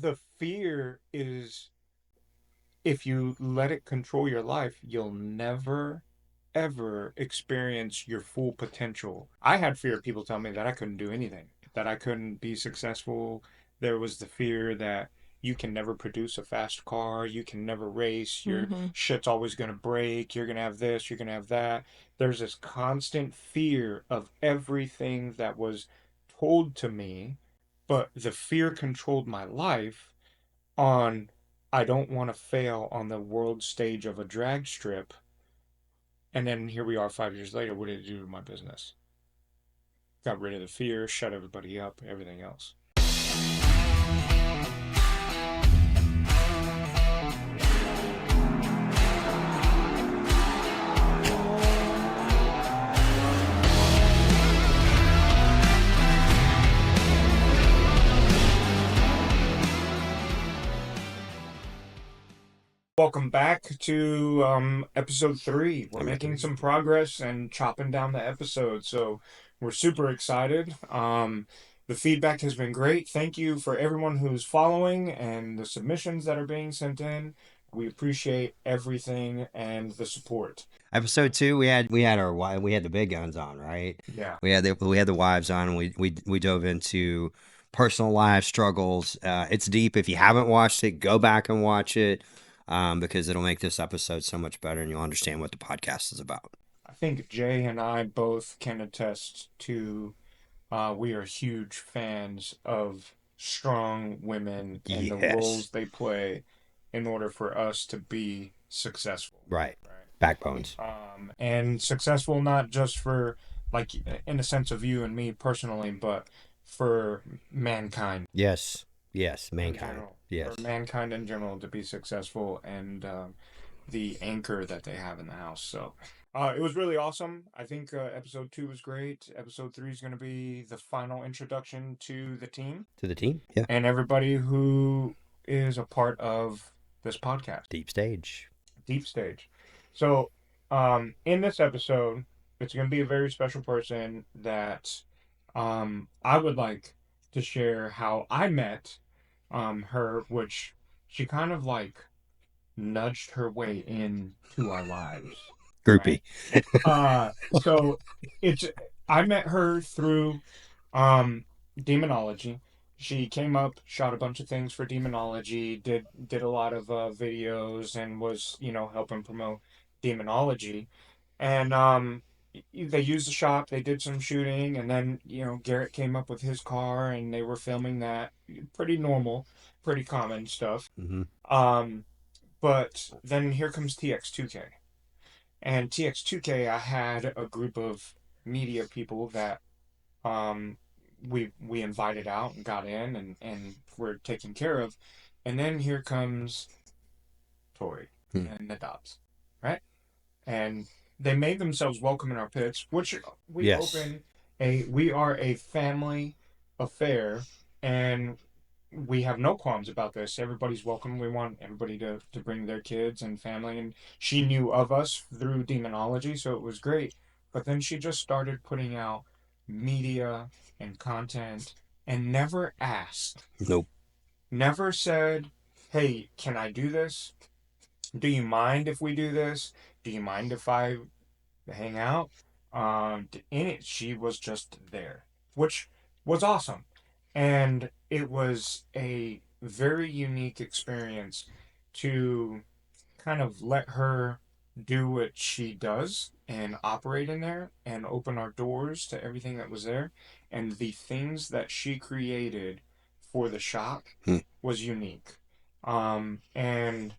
the fear is, if you let it control your life, you'll never ever experience your full potential. I had fear of people telling me that I couldn't do anything, that I couldn't be successful. There was the fear that you can never produce a fast car, you can never race, your Mm-hmm. shit's always going to break, you're going to have this, you're going to have that. There's this constant fear of everything that was told to me, but the fear controlled my life on I don't want to fail on the world stage of a drag strip. And then here we are 5 years later. What did it do to my business? Got rid of the fear, shut everybody up, everything else. Welcome back to episode 3. We're Number making three. some progress and chopping down the episode, so we're super excited. The feedback has been great. Thank you for everyone who's following and the submissions that are being sent in. We appreciate everything and the support. Episode 2, we had the big guns on, right? Yeah. We had the wives on. We dove into personal life struggles. It's deep. If you haven't watched it, go back and watch it, because it'll make this episode so much better, and you'll understand what the podcast is about. I think Jay and I both can attest to we are huge fans of strong women and the Yes, roles they play in order for us to be successful, right. right? Backbones. And successful not just for, like, in the sense of you and me personally, but for mankind Yes, yes. in Mankind. general. For Yes. mankind in general to be successful and the anchor that they have in the house. So it was really awesome. I think episode 2 was great. Episode 3 is going to be the final introduction to the team To the team. Yeah. and everybody who is a part of this podcast, Deep stage. Deep Stage. So in this episode, it's going to be a very special person that I would like to share how I met her, which she kind of like nudged her way into our lives, right? Groupie. So it's I met her through um demonology. She came up, shot a bunch of things for demonology, did a lot of videos and was, helping promote demonology. And they used the shop, they did some shooting, and then, Garrett came up with his car and they were filming that. Pretty normal, pretty common stuff. Hmm. Um but then here comes TX2K. And TX2K, I had a group of media people that um, we invited out and got in and were taken care of. And then here comes Tori and the Dobbs, right? And they made themselves welcome in our pits, which Yes. we are a family affair, and we have no qualms about this. Everybody's welcome. We want everybody to bring their kids and family. And she knew of us through demonology, so it was great. But then she just started putting out media and content and never asked, Nope. never said, hey, can I do this? Do you mind if we do this? Do you mind if I hang out? In it, she was just there, which was awesome. And it was a very unique experience to kind of let her do what she does and operate in there and open our doors to everything that was there. And the things that she created for the shop Hmm. was unique. And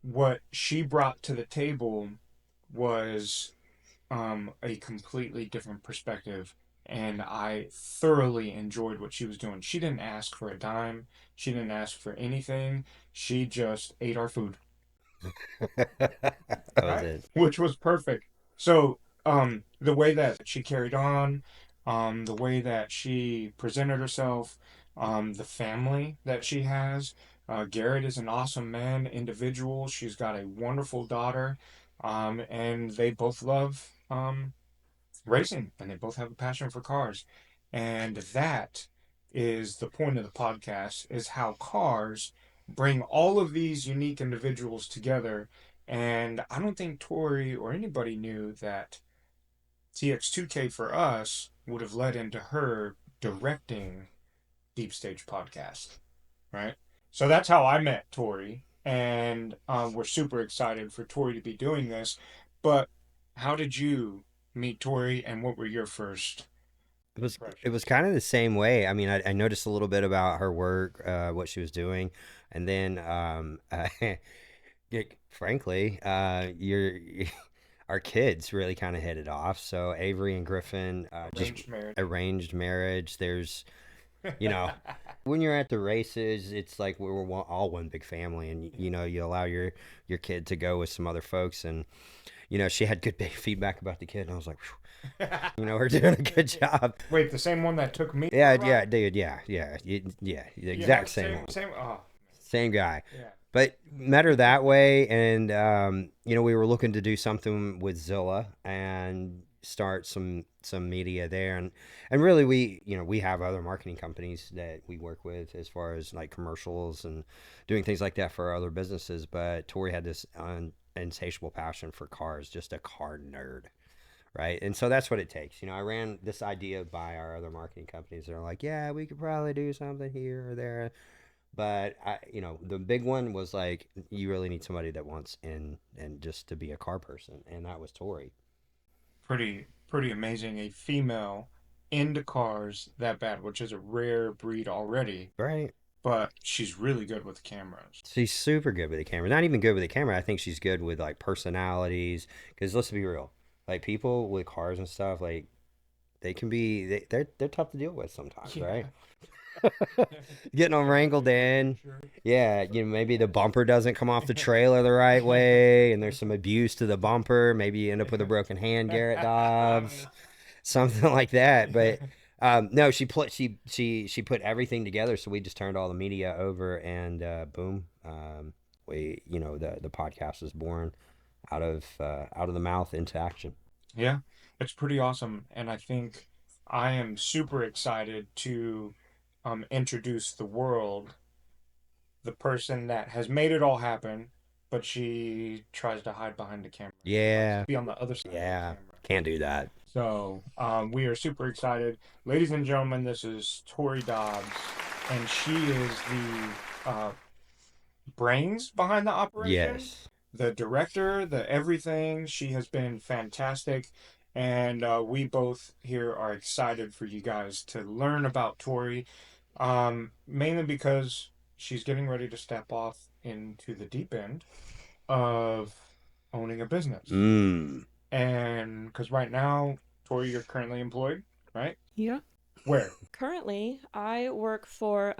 what she brought to the table was a completely different perspective. And I thoroughly enjoyed what she was doing. She didn't ask for a dime. She didn't ask for anything. She just ate our food, That was right? it. Which was perfect. So, the way that she carried on, the way that she presented herself, the family that she has. Garrett is an awesome man, individual. She's got a wonderful daughter, and they both love racing, and they both have a passion for cars, and that is the point of the podcast, is how cars bring all of these unique individuals together. And I don't think Tori or anybody knew that TX2K for us would have led into her directing Deep Stage Podcast, right? So that's how I met Tori, and we're super excited for Tori to be doing this. But how did you meet Tori, and what were your first It was impressions? kind of the same way. I mean, I noticed a little bit about her work, what she was doing, and then frankly, our kids really kind of hit it off. So Avery and Griffin, just Arranged marriage. arranged marriage. There's, you know, when you're at the races, it's like we're all one big family, and you allow your kid to go with some other folks, and she had good feedback about the kid, and I was like, we're doing a good job. Wait, the same one that took me for Yeah, a yeah, ride? dude, yeah, yeah, yeah, the Yeah, exact same same, one, same. Oh, same guy. yeah. But met her that way, and we were looking to do something with Zilla and start some media there, and really we have other marketing companies that we work with as far as like commercials and doing things like that for other businesses. But Tori had this insatiable passion for cars, just a car nerd, right? And so that's what it takes. I ran this idea by our other marketing companies. They're like, yeah, we could probably do something here or there. But the big one was like, you really need somebody that wants in and just to be a car person, and that was Tori. Pretty amazing. A female into cars that bad, which is a rare breed already, Right? but she's really good with cameras. She's super good with the camera. Not even good with the camera. I think she's good with like personalities. Because let's be real, like people with cars and stuff, like they can be they're tough to deal with sometimes, right? Yeah. Getting them wrangled Definitely for in. sure. Yeah, maybe the bumper doesn't come off the trailer the right way, and there's some abuse to the bumper. Maybe you end up with a broken hand, Garrett Dobbs, something like that. But no, she put everything together, so we just turned all the media over, and boom, we the podcast was born out of the mouth into action. Yeah, it's pretty awesome. And I think I am super excited to introduce the world the person that has made it all happen, but she tries to hide behind the camera. She likes to Yeah, be on the other side of the yeah, camera. can't do that. So we are super excited. Ladies and gentlemen, this is Tori Dobbs, and she is the brains behind the operation, Yes. the director, the everything. She has been fantastic. And we both here are excited for you guys to learn about Tori, mainly because she's getting ready to step off into the deep end of owning a business. Mm. And because right now, Tori, you're currently employed, right? Yeah. Where? Currently, I work for,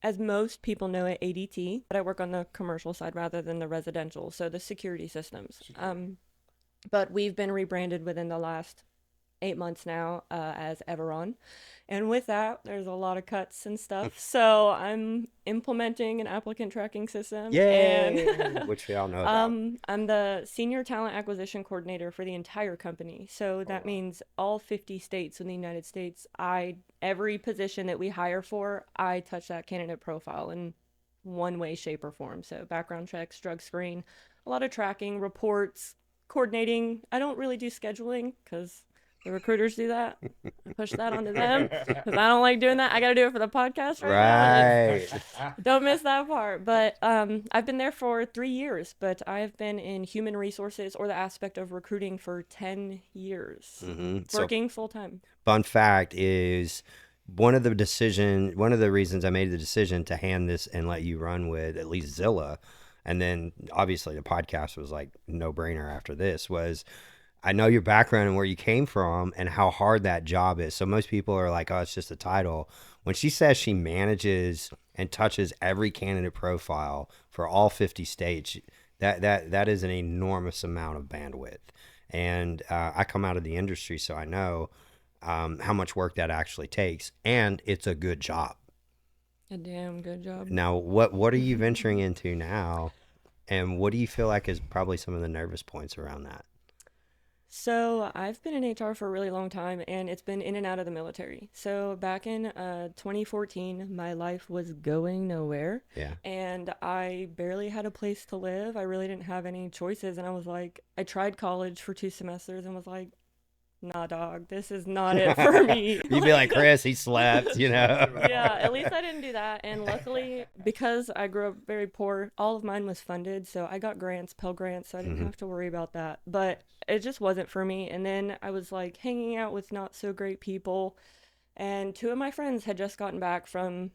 as most people know it, ADT, but I work on the commercial side rather than the residential, so the security systems. Security. But we've been rebranded within the last 8 months now as Everon. And with that, there's a lot of cuts and stuff. So I'm implementing an applicant tracking system, and Yay! Which we all know about. I'm the senior talent acquisition coordinator for the entire company. So Oh, that wow. means all 50 states in the United States. Every position that we hire for, I touch that candidate profile in one way, shape, or form. So background checks, drug screen, a lot of tracking, reports, coordinating. I don't really do scheduling because the recruiters do that. I push that onto them because I don't like doing that. I got to do it for the podcast right now, and it's Right. don't miss that part. But I've been there for 3 years, but I've been in human resources or the aspect of recruiting for 10 years, So, working full time. fun fact is one of the reasons I made the decision to hand this and let you run with at least Zilla, and then obviously the podcast was like no brainer after this was I know your background and where you came from and how hard that job is. So most people are like, oh, it's just a title. When she says she manages and touches every candidate profile for all 50 states, that is an enormous amount of bandwidth. And I come out of the industry, so I know how much work that actually takes. And it's a good job. A damn good job. Now, what are you venturing into now? And what do you feel like is probably some of the nervous points around that? So I've been in HR for a really long time and it's been in and out of the military. So back in 2014, my life was going nowhere Yeah. and I barely had a place to live. I really didn't have any choices. And I was like, I tried college for 2 semesters and was like, nah, dog, this is not it for me. You'd be like, Chris, he slept, you know. Yeah, at least I didn't do that. And luckily, because I grew up very poor, all of mine was funded. So I got grants, Pell Grants, so I didn't Hmm. have to worry about that. But it just wasn't for me. And then I was like hanging out with not so great people. And two of my friends had just gotten back from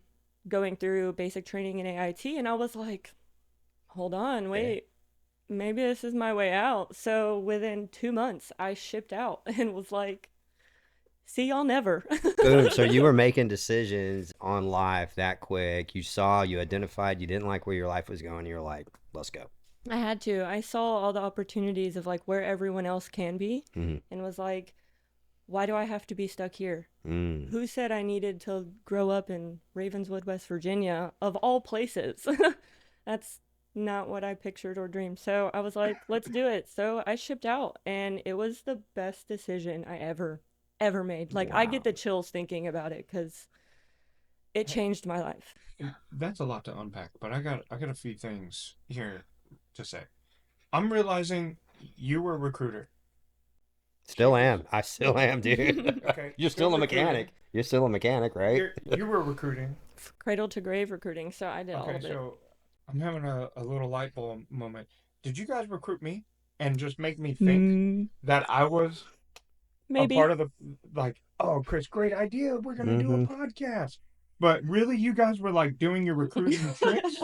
going through basic training in AIT. And I was like, hold on, Yeah. wait, maybe this is my way out. So within 2 months, I shipped out and was like, see y'all never. Boom. So you were making decisions on life that quick. You saw, you identified, you didn't like where your life was going. You're like, let's go. I had to. I saw all the opportunities of like where everyone else can be Hmm. and was like, why do I have to be stuck here? Mm. Who said I needed to grow up in Ravenswood, West Virginia, of all places? That's not what I pictured or dreamed. So I was like, let's do it. So I shipped out and it was the best decision I ever made. Like I get Wow. the chills thinking about it because it changed my life. That's a lot to unpack, but I got a few things here to say. I'm realizing you were a recruiter. She Still was. am. I still am, dude. Okay, You're still still a recruiting. mechanic. You're still a mechanic, right? You were recruiting. Cradle to grave recruiting. So I did all Okay, of it. so I'm having a little light bulb moment. Did you guys recruit me and just make me think Mm, that I was a maybe. part of the, like, oh, Chris, great idea. We're gonna do a Mm-hmm. podcast. But really, you guys were like doing your recruiting tricks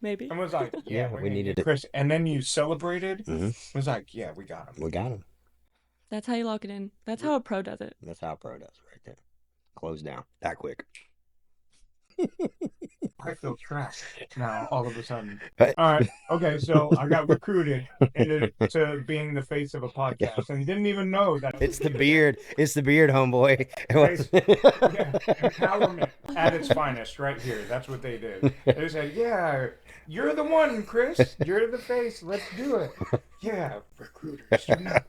Maybe. and was like, yeah, Yeah, we're we gonna needed get it. Chris. And then you celebrated. Mm-hmm. Was like, yeah, we got him. We got him. That's how you lock it in. That's how a pro does it. That's how pro does right there. Close down that quick. I feel trapped now all of a sudden. But All right. Okay. So I got recruited into to being the face of a podcast and didn't even know that I was it's the going to do that. beard. It's the beard, homeboy. It Face, yeah, was- empowerment at its finest right here. That's what they did. They said, yeah, you're the one, Chris. You're the face. Let's do it. Yeah, recruiters unite.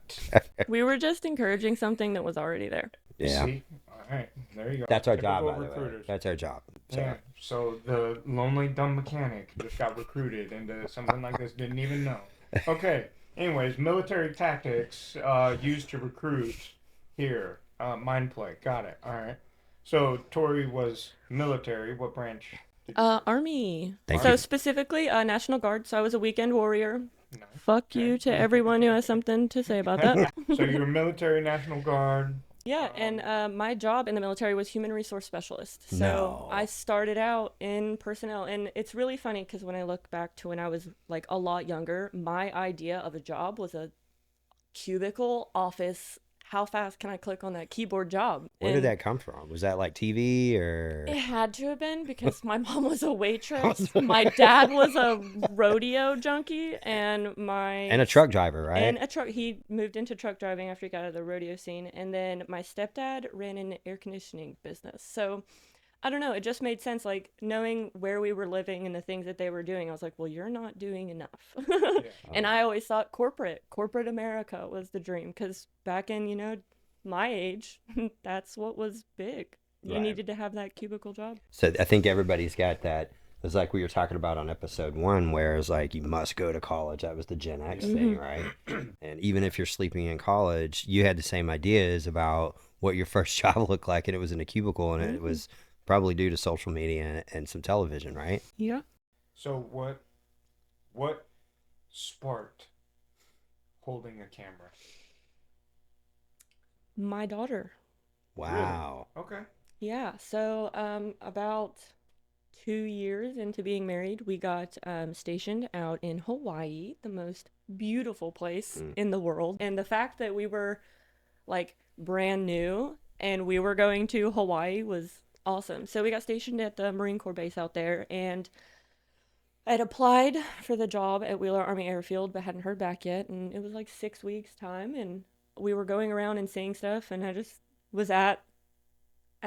We were just encouraging something that was already there. Yeah, See? All right. There you go. that's our job, Typical by the way. recruiters. That's our job. So Yeah. So the lonely dumb mechanic just got recruited into something like this. Didn't even know. Okay. Anyways, military tactics used to recruit here. Mind play. Got it. All right. So Tori was military. What branch? Did you do? Army. thank So you. specifically, National Guard. So I was a weekend warrior. No. Fuck Okay. you to everyone who has something to say about that. So you were military, National Guard. Yeah, and my job in the military was human resource specialist. So I No. started out in personnel, and it's really funny because when I look back to when I was like a lot younger, my idea of a job was a cubicle office. How fast can I click on that keyboard job? Where did And that come from? Was that like TV or? it had to have been because my mom was a waitress, my dad was a rodeo junkie, and And a truck driver, right? a truck. He moved into truck driving after he got out of the rodeo scene, and then my stepdad ran an air conditioning business. So I don't know. It just made sense, like knowing where we were living and the things that they were doing. I was like, well, you're not doing enough. And I always thought corporate America was the dream because back in, my age, that's what was big. You Right. needed to have that cubicle job. So I think everybody's got that. It's like we were talking about on episode 1, where it's like you must go to college. That was the Gen X thing, right? And even if you're sleeping in college, you had the same ideas about what your first job looked like, and it was in a cubicle, and it was probably due to social media and some television, right? Yeah. So what sparked holding a camera? My daughter. Wow. Okay. Yeah. So about 2 years into being married, we got stationed out in Hawaii, the most beautiful place in the world. And the fact that we were like brand new and we were going to Hawaii was awesome. So we got stationed at the Marine Corps base out there, and I had applied for the job at Wheeler Army Airfield but hadn't heard back yet. And it was like 6 weeks time, and we were going around and seeing stuff, and I just was at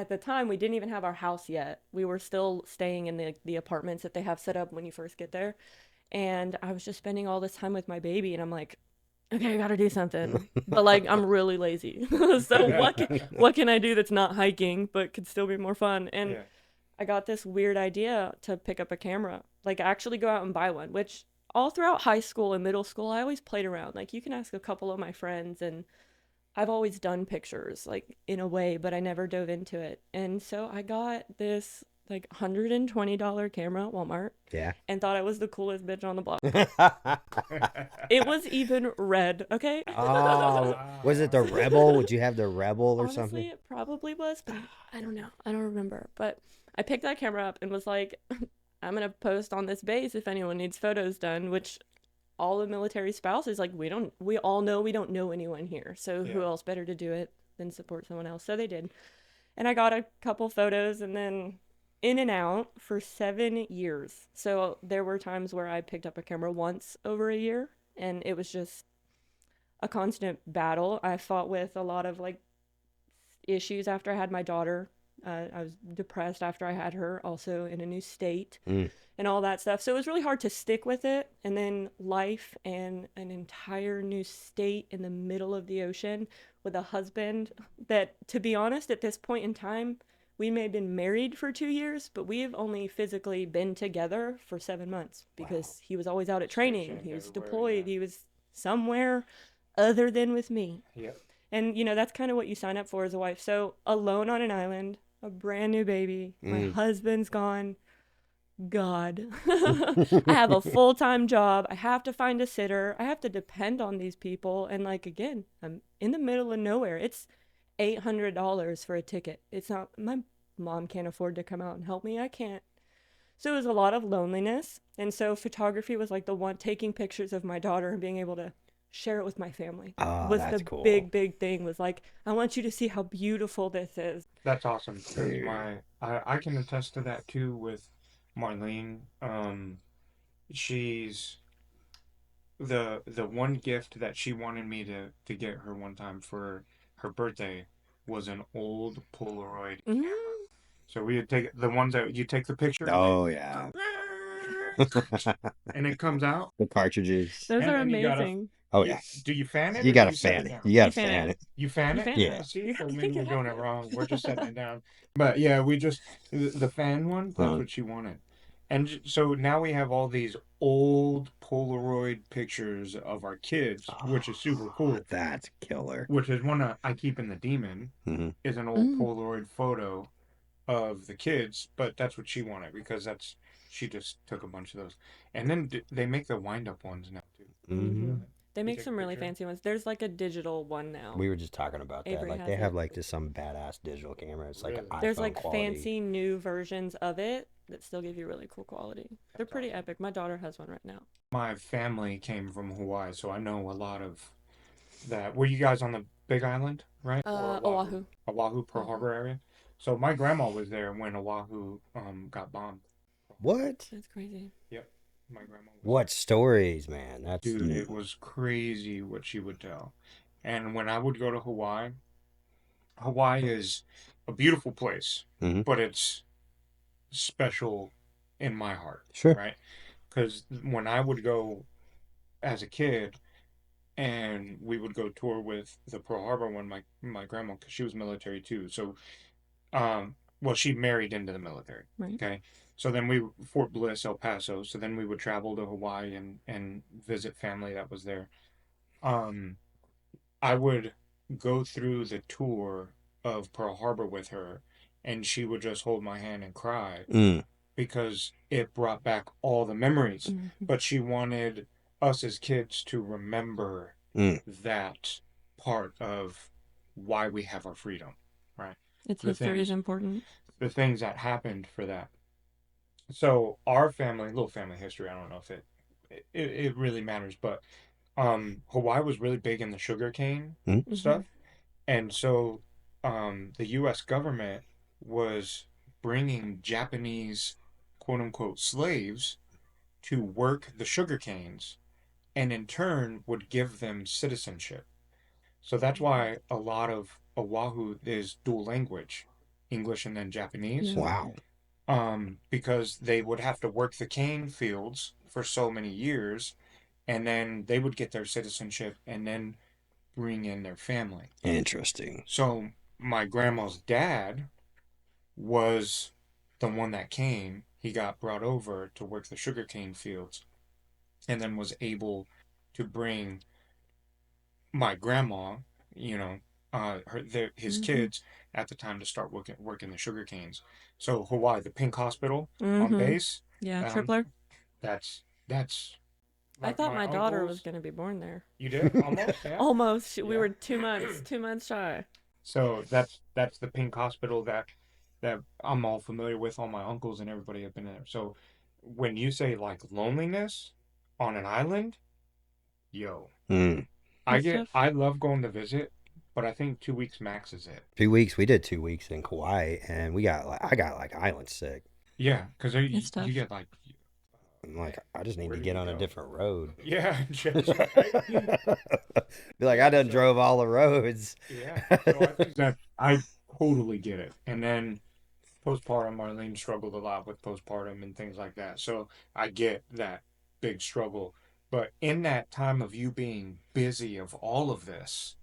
the time we didn't even have our house yet. We were still staying in the apartments that they have set up when you first get there. And I was just spending all this time with my baby, and I'm like, okay, I gotta do something. But like I'm really lazy. So what can I do that's not hiking but could still be more fun? And Yeah. I got this weird idea to pick up a camera. Like actually go out and buy one, which all throughout high school and middle school I always played around. Like you can ask a couple of my friends and I've always done pictures like in a way, but I never dove into it. And so I got this like $120 camera at Walmart Yeah. and thought I was the coolest bitch on the block. It was even red, okay? Oh, was it the Wow. Rebel? Would you have the Rebel or something? Honestly, it probably was, but I don't know. I don't remember. But I picked that camera up and was like, I'm gonna post on this base if anyone needs photos done, which all the military spouses like we all know we don't know anyone here. So who Yeah. else better to do it than support someone else? So they did. And I got a couple photos and then in and out for 7 years. So there were times where I picked up a camera once over a year and it was just a constant battle. I fought with a lot of like issues after I had my daughter. I was depressed after I had her, also in a new state Mm. and all that stuff. So it was really hard to stick with it. And then life and an entire new state in the middle of the ocean with a husband that, to be honest, at this point in time, we may have been married for 2 years, but we've only physically been together for 7 months because he was always out at training. Stationed He was everywhere. deployed. Yeah. He was somewhere other than with me. Yep. And, that's kind of what you sign up for as a wife. So, alone on an island, a brand new baby, my Mm. husband's gone. God. I have a full time job. I have to find a sitter. I have to depend on these people. And, like, again, I'm in the middle of nowhere. It's $800 for a ticket. It's not, my mom can't afford to come out and help me. I can't. So, it was a lot of loneliness. And so, photography was like the one taking pictures of my daughter and being able to share it with my family Oh, was that's the cool. big thing was like, I want you to see how beautiful this is. That's awesome because I can attest to that too with Marlene. She's the one gift that she wanted me to get her one time for her birthday was an old Polaroid camera. Mm, So we would take the ones that you take the picture and Oh, then yeah. and it comes out The cartridges. those and are then you gotta amazing. Oh, you, yeah. do you fan it You or do got to you set fan it it. down? You got to You fan fan it. it. You fan You it? fan it. Yeah. See, You so maybe think we're it doing it happens. wrong. We're just setting it down. But yeah, we just the fan one. That's what she wanted, and so now we have all these old Polaroid pictures of our kids, which is super Oh, cool. that's killer. Which is one I keep in the Demon Hmm. is an old Mm. Polaroid photo of the kids, but that's what she wanted because that's she just took a bunch of those, and then they make the wind up ones now too. Mm-hmm. Hmm. They You make take a some really picture. fancy ones. There's like a digital one now. We were just talking about that. Avery Like they has have it. like just some badass digital camera. It's like Really? There's iPhone like quality. fancy new versions of it that still give you really cool quality. They're That's pretty awesome. epic. My daughter has one right now. My family came from Hawaii, so I know a lot of that. Were you guys on the Big Island, right? Or Oahu? Oahu. Oahu, Pearl Uh-huh. Harbor area. So my grandma was there when Oahu got bombed. What? That's crazy. Yep, my grandma was What stories, man? That's. there. Dude, it was crazy what she would tell. And when I would go to Hawaii, Hawaii is a beautiful place, Hmm. but it's special in my heart, Sure. right? Because when I would go as a kid, and we would go tour with the Pearl Harbor one, my grandma, because she was military too. So, well, she married into the military. Right. Okay, so then we Fort Bliss, El Paso. So then we would travel to Hawaii and visit family that was there. Um, I would go through the tour of Pearl Harbor with her, and she would just hold my hand and cry Mm. because it brought back all the memories. Mm-hmm. But she wanted us as kids to remember Mm. that part of why we have our freedom, right? Its The history is things, important. the things that happened for that. So our family, little family history. I don't know if it really matters, but Hawaii was really big in the sugarcane Mm. Mm-hmm. stuff, and so the U.S. government was bringing Japanese quote unquote slaves to work the sugar canes and in turn would give them citizenship. So that's why a lot of Oahu is dual language, English and then Japanese, Yeah. Wow. because they would have to work the cane fields for so many years and then they would get their citizenship and then bring in their family. Interesting. So my grandma's dad was the one that came. He got brought over to work the sugarcane fields and then was able to bring my grandma, you know, his Mm-hmm. kids at the time to start working the sugar canes. So Hawaii, the Pink Hospital on Mm-hmm. base, Yeah, um, Tripler. that's I like thought my my daughter was uncles. gonna be born there. You did almost, yeah, Almost. We yeah. were 2 months, 2 months shy. So that's the Pink Hospital that I'm all familiar with. All my uncles and everybody have been there. So when you say like loneliness on an island, yo, Mm. It's tough. I love going to visit, but I think 2 weeks max is it. 2 weeks. We did 2 weeks in Kauai, and I got like island sick. Yeah, because It's you tough. get like, I'm like, I just need where to do get you on a go? different road. Yeah, Be just right. like, I Yeah, done so drove all the roads. yeah, so I think that I totally get it. And then postpartum, Marlene struggled a lot with postpartum and things like that. So I get that big struggle. But in that time of you being busy of all of this,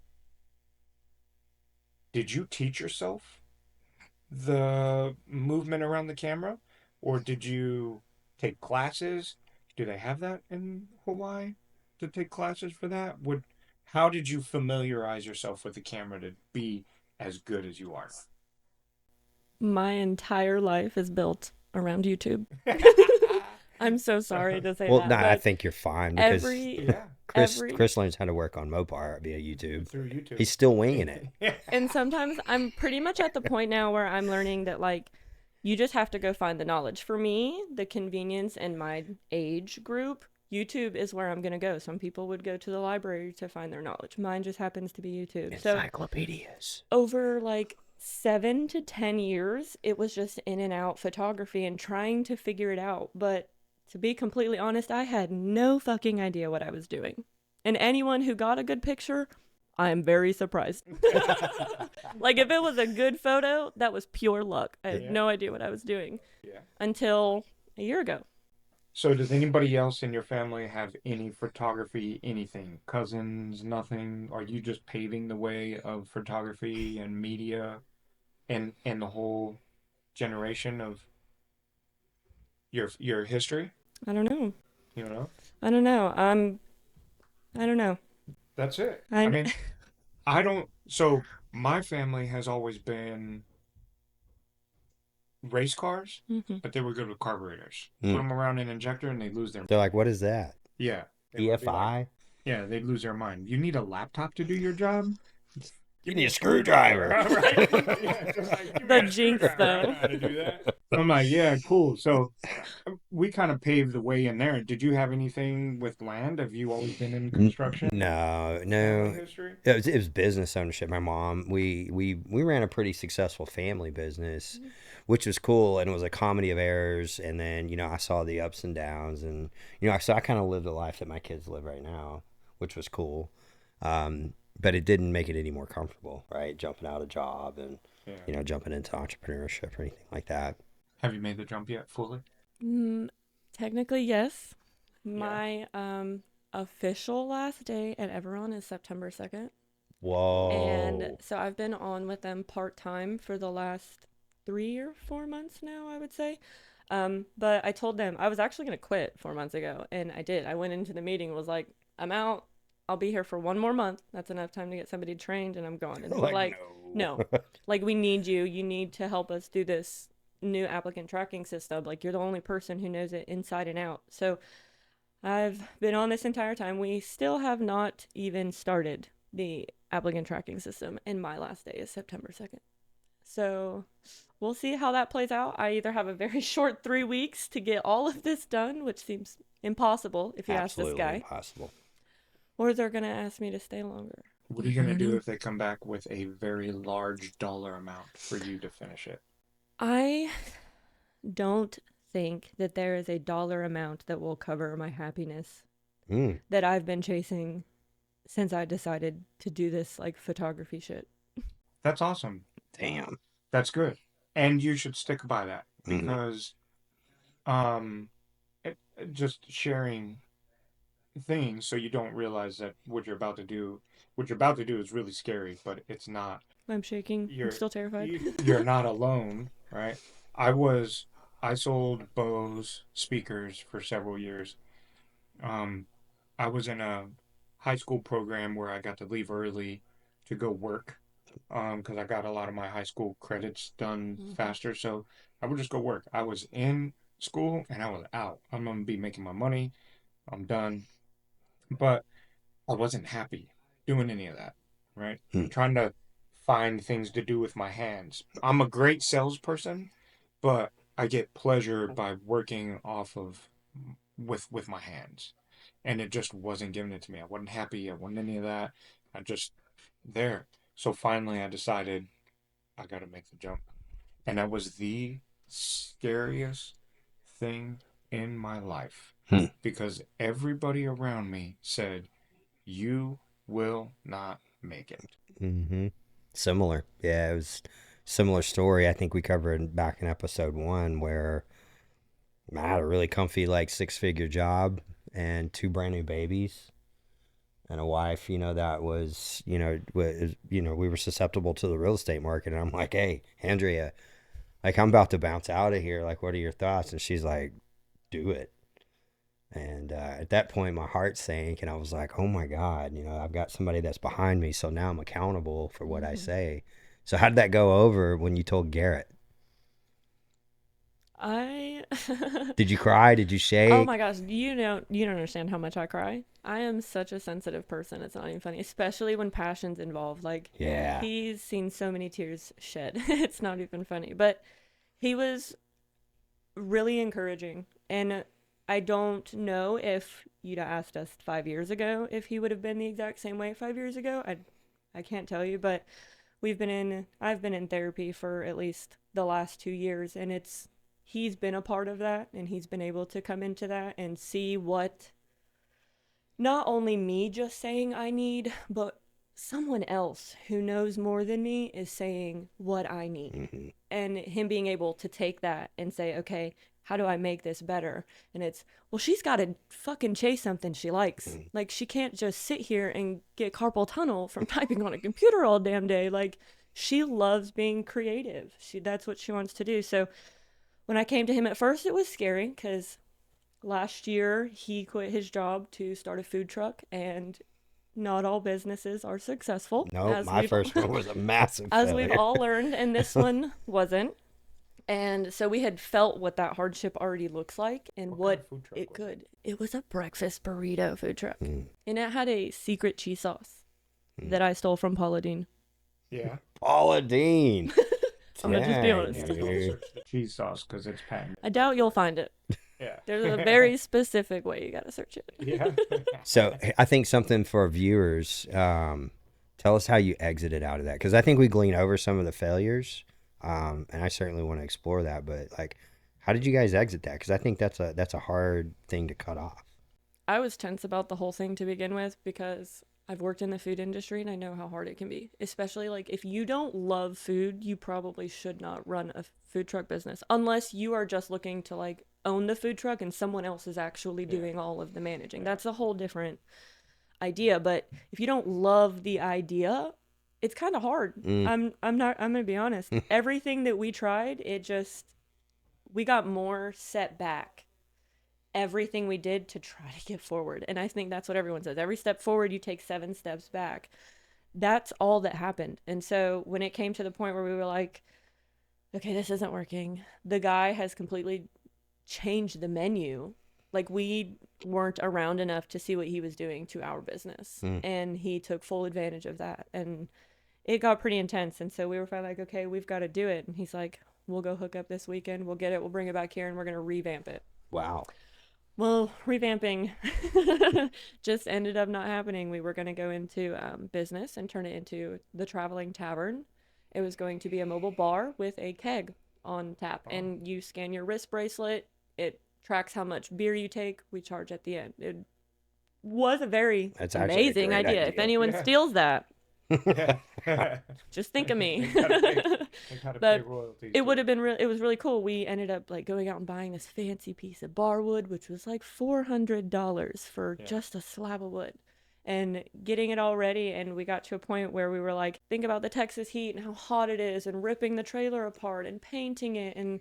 did you teach yourself the movement around the camera, or did you take classes? Do they have that in Hawaii to take classes for that? Would How did you familiarize yourself with the camera to be as good as you are? My entire life is built around YouTube. I'm so sorry So to say Well, that, nah, I but think you're fine because every yeah, every Chris learns how to work on Mopar via YouTube. through YouTube. He's still winging it. and sometimes I'm pretty much at the point now where I'm learning that like you just have to go find the knowledge. For me, the convenience and my age group, YouTube is where I'm going to go. Some people would go to the library to find their knowledge. Mine just happens to be YouTube. So Encyclopedias. over like 7 to 10 years, it was just in and out photography and trying to figure it out. But to be completely honest, I had no fucking idea what I was doing. And anyone who got a good picture, I am very surprised. Like if it was a good photo, that was pure luck. I had Yeah, no idea what I was doing yeah. until a year ago. So, does anybody else in your family have any photography, anything? Cousins, nothing? Are you just paving the way of photography and media and the whole generation of your history? I don't know. You know? I don't know. I don't know. That's it. I I mean, I don't. So, my family has always been race cars, Mhm. but they were good with carburetors. Put Mm. them around an injector and they lose their. They're like, what is that? Yeah, they would be like, EFI? yeah, they'd lose their mind. You need a laptop to do your job? You Give need me a a screwdriver, screwdriver. right? Yeah, just like give me The a jinx, screwdriver. I though. know how to do that. I'm like, yeah, cool. So we kind of paved the way in there. Did you have anything with land? Have you always been in construction? No, Family no. history? It was business ownership. My mom, we ran a pretty successful family business, which was cool, and it was a comedy of errors. And then I saw the ups and downs, and so I kind of lived the life that my kids live right now, which was cool. But it didn't make it any more comfortable, right? Jumping out of job and Yeah. jumping into entrepreneurship or anything like that. Have you made the jump yet fully? Mm, technically, yes. Yeah. My official last day at Everon is September 2nd. And Whoa. so I've been on with them part time for the last 3 or 4 months now, I would say. But I told them I was actually going to quit 4 months ago, and I did. I went into the meeting, was like, I'm out. I'll be here for one more month. That's enough time to get somebody trained, and I'm gone. And they were Like, like, no. no, like, we need you. You need to help us do this new applicant tracking system. Like, you're the only person who knows it inside and out. So I've been on this entire time. We still have not even started the applicant tracking system, and my last day is September 2nd. So we'll see how that plays out. I either have a very short 3 weeks to get all of this done, which seems impossible if you ask this Absolutely guy, impossible. or they're going to ask me to stay longer. What are you gonna do if they come back with a very large dollar amount for you to finish it? I don't think that there is a dollar amount that will cover my happiness Mm. that I've been chasing since I decided to do this like photography shit. That's awesome. Damn. That's good. And you should stick by that Mm. because um just sharing things, so you don't realize that what you're about to do is really scary, but it's not. I'm shaking. I'm You're still terrified. you're not alone, right? I was I sold Bose speakers for several years. Um, I was in a high school program where I got to leave early to go work, because I got a lot of my high school credits done Hmm. faster. So I would just go work. I was in school and I was out. I'm gonna be making my money. I'm done. But I wasn't happy doing any of that, right? Hmm. I'm trying to find things to do with my hands. I'm a great salesperson, but I get pleasure by working off of with my hands. And it just wasn't giving it to me. I wasn't happy. I wasn't any of that. I just there. So finally I decided I got to make the jump. And that was the scariest thing in my life Hmm. because everybody around me said, "You will not make it." Mm-hmm. Similar. Yeah, it was similar story. I think we covered back in episode 1 where I had a really comfy like 6-figure job and 2 brand new babies and a wife, that we were susceptible to the real estate market. And I'm like, hey, Andrea, like I'm about to bounce out of here. Like, what are your thoughts? And she's like, do it. And at that point, my heart sank, and I was like, "Oh my God, I've got somebody that's behind me, so now I'm accountable for what I Hmm. say." So how did that go over when you told Garrett? I Did you cry? Did you Oh my shake? gosh, you don't understand how much I cry. I am such a sensitive person. It's not even funny, especially when passion's involved. Like Yeah. he's seen so many tears shed. It's not even funny. But he was really encouraging. And I don't know if you'd asked us 5 years ago if he would have been the exact same way 5 years ago. I can't tell you, but I've been in therapy for at least the last 2 years, and he's been a part of that, and he's been able to come into that and see what not only me just saying I need, but someone else who knows more than me is saying what I need. Mm-hmm. And him being able to take that and say, okay, how do I make this better? And it's, well, she's got to fucking chase something she likes. Like, she can't just sit here and get carpal tunnel from typing on a computer all damn day. Like, she loves being creative. That's what she wants to do. So when I came to him at first, it was scary because last year he quit his job to start a food truck, and not all businesses are successful, Nope. My first one was a massive as we've failure. all learned, and this one wasn't. And so we had felt what that hardship already looks like and What kind of what food truck it was it? could. It was a breakfast burrito food truck. Mm. And it had a secret cheese sauce Mm. that I stole from Paula Dean. Yeah. Paula Dean. I'm gonna just be Dang, honest. Yeah, don't dude. search the cheese sauce because it's patented. I doubt you'll find it. Yeah. There's a very specific way you gotta search it. Yeah. So I think something for our viewers. Tell us how you exited out of that, because I think we glean over some of the failures, and I certainly want to explore that. But like, how did you guys exit that? Because I think that's a hard thing to cut off. I was tense about the whole thing to begin with because I've worked in the food industry and I know how hard it can be. Especially like if you don't love food, you probably should not run a food truck business unless you are just looking to like own the food truck and someone else is actually Yeah. doing all of the managing. Yeah. That's a whole different idea, but if you don't love the idea, it's kind of hard. Mm. I'm going to be honest. Everything that we tried, we got more set back everything we did to try to get forward. And I think that's what everyone says. Every step forward, you take 7 steps back. That's all that happened. And so when it came to the point where we were like, okay, this isn't working, the guy has completely changed the menu. Like, we weren't around enough to see what he was doing to our business. Mm. And he took full advantage of that. And it got pretty intense. And so we were finally like, okay, we've got to do it. And he's like, we'll go hook up this weekend. We'll get it. We'll bring it back here and we're going to revamp it. Wow. Well, revamping just ended up not happening. We were going to go into business and turn it into the Traveling Tavern. It was going to be a mobile bar with a keg on tap, and you scan your wrist bracelet. It tracks how much beer you take. We charge at the end. It was a very That's actually a amazing great idea. idea. If anyone Yeah. steals that, Just think of me. They gotta pay But royalties it too. would have been it was really cool. We ended up like going out and buying this fancy piece of bar wood, which was like $400 for Yeah. just a slab of wood, and getting it all ready. And we got to a point where we were like, think about the Texas heat and how hot it is, and ripping the trailer apart and painting it, and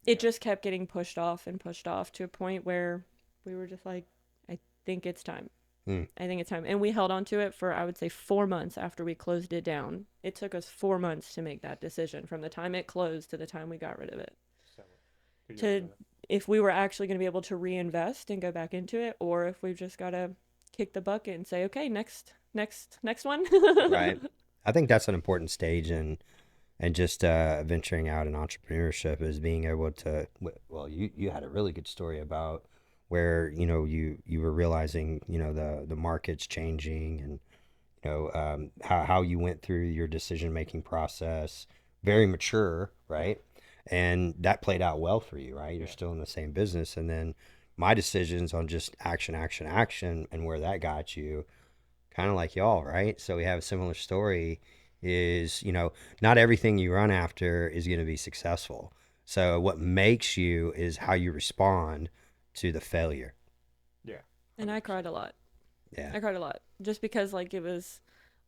it just kept getting pushed off to a point where we were just like, I think it's time. Mm. I think it's time. And we held on to it for, I would say, 4 months after we closed it down. It took us 4 months to make that decision from the time it closed to the time we got rid of it. To if we were actually going to be able to reinvest and go back into it, or if we've just got to kick the bucket and say, okay, next one. Right. I think that's an important stage and just venturing out in entrepreneurship is being able to. Well, you had a really good story about where you were realizing the market's changing and how you went through your decision making process, very mature, right? And that played out well for you, right? You're still in the same business, and then my decisions on just action, action, action, and where that got you, kind of like y'all, right? So we have a similar story. Is not everything you run after is going to be successful. So what makes you is how you respond to the failure. Yeah. And I cried a lot. Yeah. I cried a lot just because like it was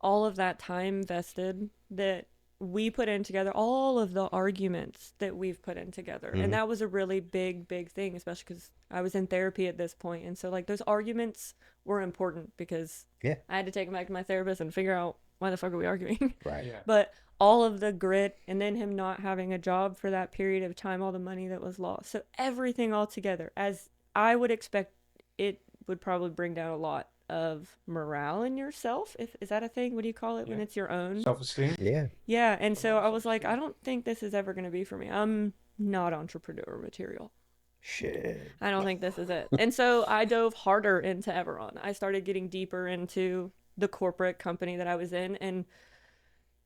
all of that time vested that we put in together, all of the arguments that we've put in together. Mhm. And that was a really big thing, especially because I was in therapy at this point. And so like those arguments were important because Yeah. I had to take them back to my therapist and figure out why the fuck are we arguing. Right. Yeah. But all of the grit and then him not having a job for that period of time, all the money that was lost. So everything all together, as I would expect, it would probably bring down a lot of morale in yourself. If is that a thing? What do you call it when Yeah. it's your own? Self-esteem. Yeah. Yeah, and so I was like, I don't think this is ever going to be for me. I'm not entrepreneur material. Shit. I don't think this is it. And so I dove harder into Everon. I started getting deeper into the corporate company that I was in and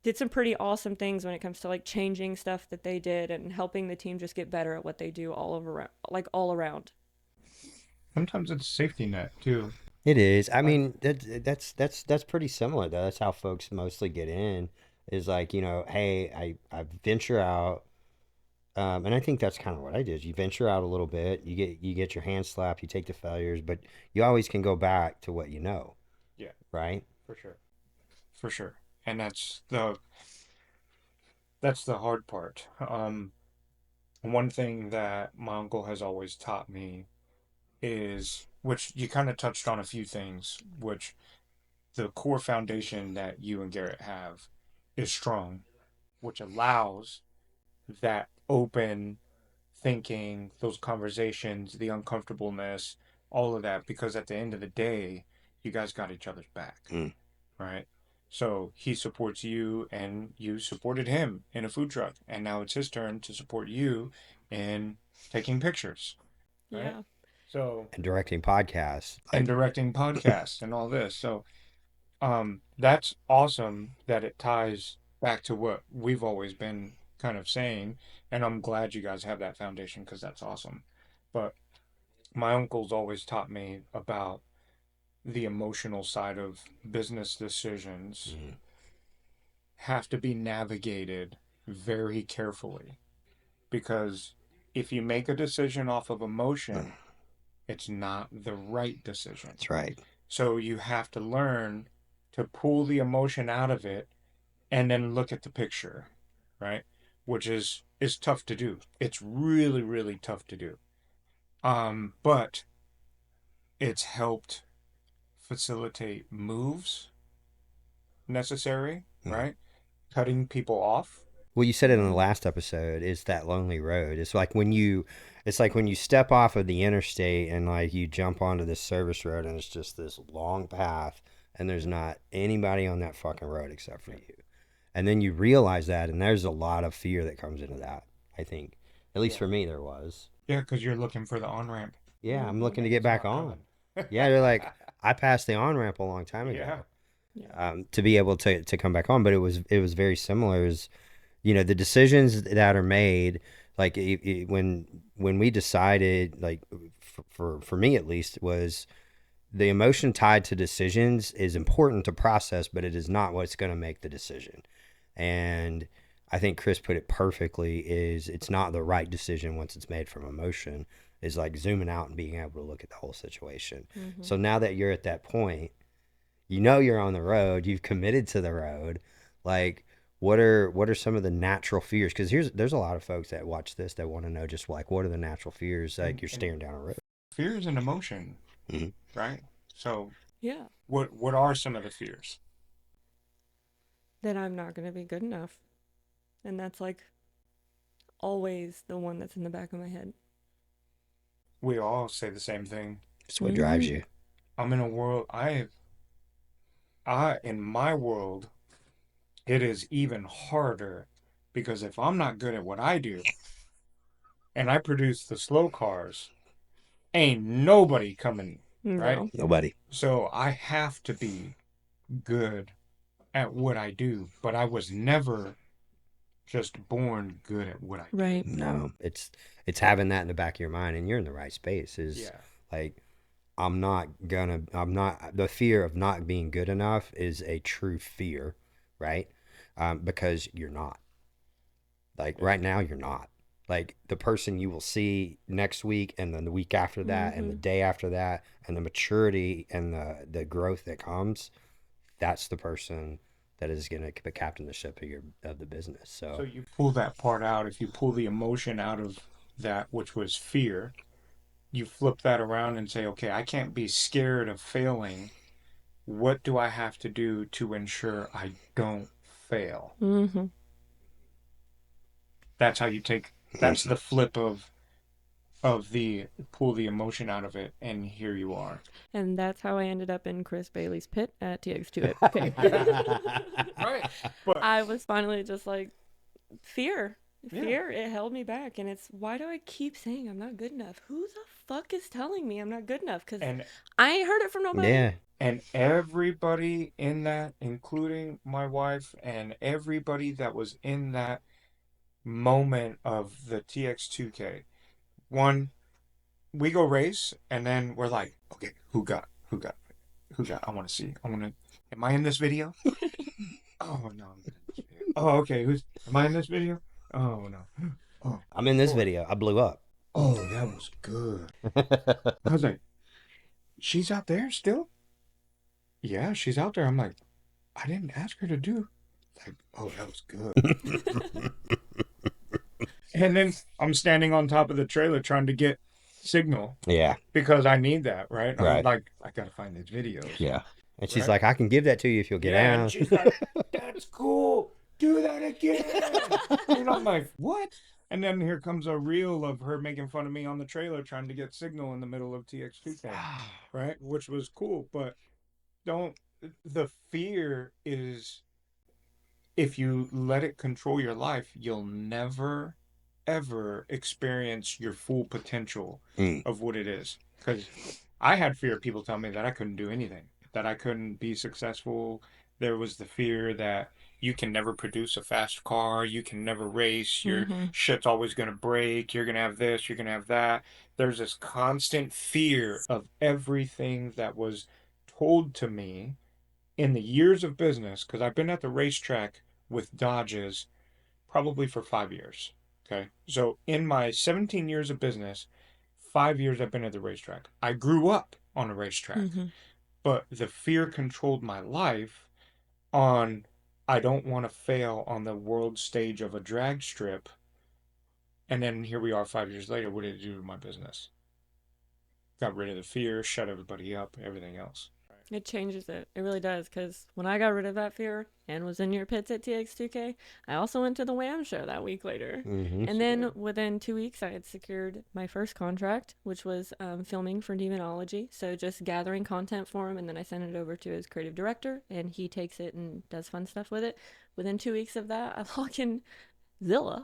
did some pretty awesome things when it comes to like changing stuff that they did and helping the team just get better at what they do all over, like all around. Sometimes it's a safety net too. It is. I Like, mean, that's pretty similar though. That's how folks mostly get in. Is like hey, I venture out, and I think that's kind of what I did. You venture out a little bit, you get your hand slapped, you take the failures, but you always can go back to what you know, yeah, right? for sure. For sure. And that's the hard part. One thing that my uncle has always taught me is, which you kind of touched on a few things, which the core foundation that you and Garrett have is strong, which allows that open thinking, those conversations, the uncomfortableness, all of that, because at the end of the day, you guys got each other's back, Mm. right? So he supports you, and you supported him in a food truck, and now it's his turn to support you in taking pictures, right? Yeah. So And directing podcasts, and like directing podcasts and all this. So that's awesome that it ties back to what we've always been kind of saying, and I'm glad you guys have that foundation because that's awesome. But my uncle's always taught me about the emotional side of business decisions Mhm. have to be navigated very carefully because if you make a decision off of emotion, it's not the right decision. That's right. So you have to learn to pull the emotion out of it and then look at the picture, right? Which is tough to do. It's really tough to do. But it's helped facilitate moves necessary, Mhm. right? Cutting people off. Well, you said it in the Mm-hmm. last episode. It's that lonely road. It's like when you step off of the interstate and like you jump onto this service road and it's just this long path and there's not anybody on that fucking road except for you. And then you realize that, and there's a lot of fear that comes into that. I think, at least Yeah. for me, there was. Yeah, because you're looking for the on ramp. Yeah, I'm Mm-hmm. looking to And get it's back not on. coming. Yeah, they're like, I passed the on ramp a long time ago. Yeah. Yeah. To be able to come back on, but it was very similar. As the decisions that are made, like when we decided, like for me at least, was the emotion tied to decisions is important to process, but it is not what's going to make the decision. And I think Chris put it perfectly, is it's not the right decision once it's made from emotion, is like zooming out and being able to look at the whole situation. Mm-hmm. So now that you're at that point, you know you're on the road, you've committed to the road. Like, what are some of the natural fears? Because there's a lot of folks that watch this that want to know just like, what are the natural fears, like you're staring down a road. Fear is an emotion, right? So Yeah. what are some of the fears? That I'm not going to be good enough. And that's like always the one that's in the back of my head. We all say the same thing. It's what drives you. I'm in a world, in my world, it is even harder because if I'm not good at what I do and I produce the slow cars, ain't nobody coming, right? No. Nobody. So I have to be good at what I do, but I was never just born good at what I do. Right. No, it's having that in the back of your mind, and you're in the right space. Is like, I'm not, the fear of not being good enough is a true fear, right? Because you're not. Like, right now, you're not. Like, the person you will see next week, and then the week after that, and the day after that, and the maturity and the growth that comes, that's the person that is going to captain the ship of the business. So you pull that part out. If you pull the emotion out of that, which was fear, you flip that around and say, okay, I can't be scared of failing. What do I have to do to ensure I don't fail? Mm-hmm. That's how you take. That's the flip of the pull the emotion out of it, and here you are. And that's how I ended up in Chris Baily's pit at TX2. Right. But I was finally just like, fear. Fear, it held me back. And it's, why do I keep saying I'm not good enough? Who the fuck is telling me I'm not good enough? Because I ain't heard it from nobody. yeah. And everybody in that, including my wife, and everybody that was in that moment of the TX2K, one, we go race, and then we're like, okay, who got? I want to see. Am I in this video? Oh, no, I'm in this video. Oh, okay, am I in this video? Oh, no. Oh, I'm in this video. I blew up. oh, that was good. I was like, she's out there still? Yeah, she's out there. I'm like, I didn't ask her to do. Like, oh, that was good. And then I'm standing on top of the trailer trying to get signal. Yeah. Because I need that, right? Right. I'm like, I gotta find these videos. Yeah. And she's like, I can give that to you if you'll get out. And she's like, that's cool. Do that again. And I'm like, what? And then here comes a reel of her making fun of me on the trailer trying to get signal in the middle of TX2K, right? Which was cool, but the fear is, if you let it control your life, you'll never ever experience your full potential of what it is. Because I had fear of people telling me that I couldn't do anything, that I couldn't be successful. There was the fear that you can never produce a fast car, you can never race, your shit's always going to break, you're going to have this, you're going to have that. There's this constant fear of everything that was told to me in the years of business, because I've been at the racetrack with Dodges probably for 5 years. Okay. So in my 17 years of business, 5 years I've been at the racetrack. I grew up on a racetrack, but the fear controlled my life on, I don't want to fail on the world stage of a drag strip. And then here we are 5 years later. What did it do to my business? Got rid of the fear, shut everybody up, everything else. It changes it. It really does. Because when I got rid of that fear and was in your pits at TX2K, I also went to the Wham show that week later. And then within 2 weeks, I had secured my first contract, which was filming for Demonology. So just gathering content for him. And then I sent it over to his creative director, and he takes it and does fun stuff with it. Within 2 weeks of that, I log in Zilla.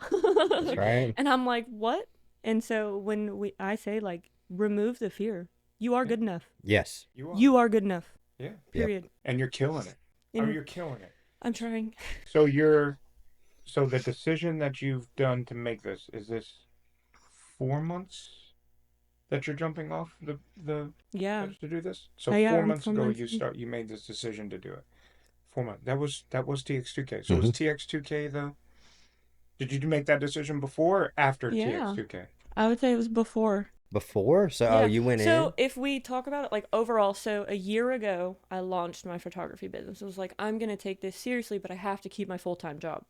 That's right. And I'm like, what? And so when I say, like, remove the fear, you are good enough. Yes. You are good enough. Yeah. Period. And you're killing it. You're killing it. I'm trying. So the decision that you've done to make this, is this 4 months? that you're jumping off the Yeah. edge to do this? So Yeah, four I'm months 4 ago months in. you made this decision to do it. 4 months. That was TX2K. So was Hmm. TX2K the did you make that decision before or after Yeah. TX2K? I would say it was before. Before, so Yeah. you went So in. if we talk about it like overall, so a year ago, I launched my photography business. It was like, I'm going to take this seriously, but I have to keep my full time job.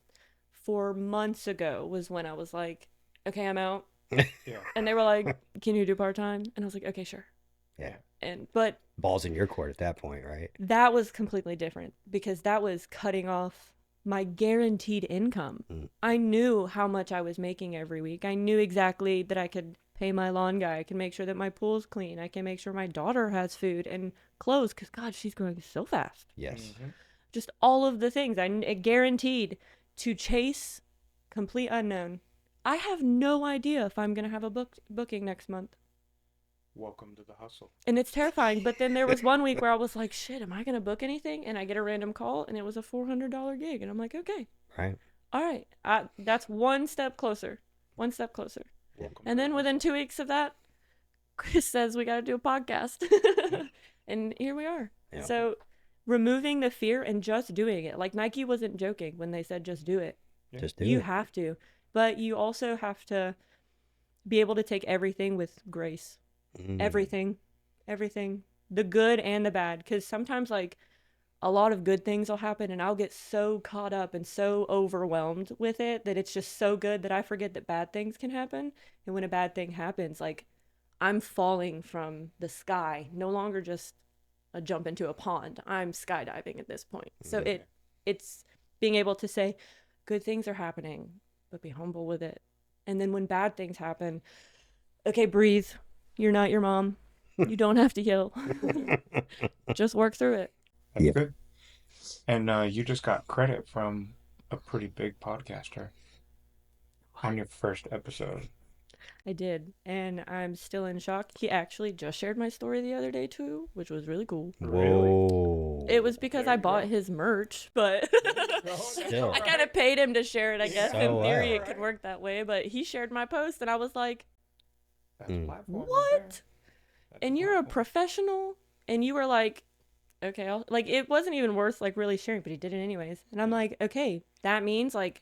4 months ago was when I was like, okay, I'm out. Yeah. And they were like, can you do part time? And I was like, okay, sure. Yeah, Yeah. But balls in your court at that point, right? that was completely different because that was cutting off my guaranteed income. Mm. I knew how much I was making every week. I knew exactly that I could pay my lawn guy. I can make sure that my pool's clean. I can make sure my daughter has food and clothes because, God, she's growing so fast. Yes. Mm-hmm. Just all of the things I guaranteed to chase complete unknown. I have no idea if I'm going to have a booking next month. Welcome to the hustle. And it's terrifying. But then there was one week where I was like, shit, am I going to book anything? And I get a random call and it was a $400 gig. And I'm like, okay, Right. all right. That's one step closer. One step closer. Welcome And to then the within hustle. 2 weeks of that, Chris says we got to do a podcast. And here we are. Yeah. So removing the fear and just doing it. Like Nike wasn't joking when they said just do it. Yeah. Just do You it. have to. But you also have to be able to take everything with grace. Mm. Everything. Everything. The good and the bad. Because sometimes, like, a lot of good things will happen and I'll get so caught up and so overwhelmed with it that it's just so good that I forget that bad things can happen. And when a bad thing happens, like, I'm falling from the sky, no longer just a jump into a pond. I'm skydiving at this point. So Mhm. it's being able to say good things are happening, but be humble with it. And then when bad things happen, okay, breathe. You're not your mom. You don't have to yell. Just work through it. That's Yeah. good. And you just got credit from a pretty big podcaster on your first episode. I did, and I'm still in shock. He actually just shared my story the other day too, which was really cool. Really? Whoa. It was because There I you bought go. his merch, but Still. I kind of paid him to share it. I guess So in theory well. it could work that way, but he shared my post, and I was like, That's Mm. platform right "What?" there. That's And you're a platform. professional, and you were like, "Okay," like it wasn't even worth like really sharing, but he did it anyways. And I'm like, "Okay, that means like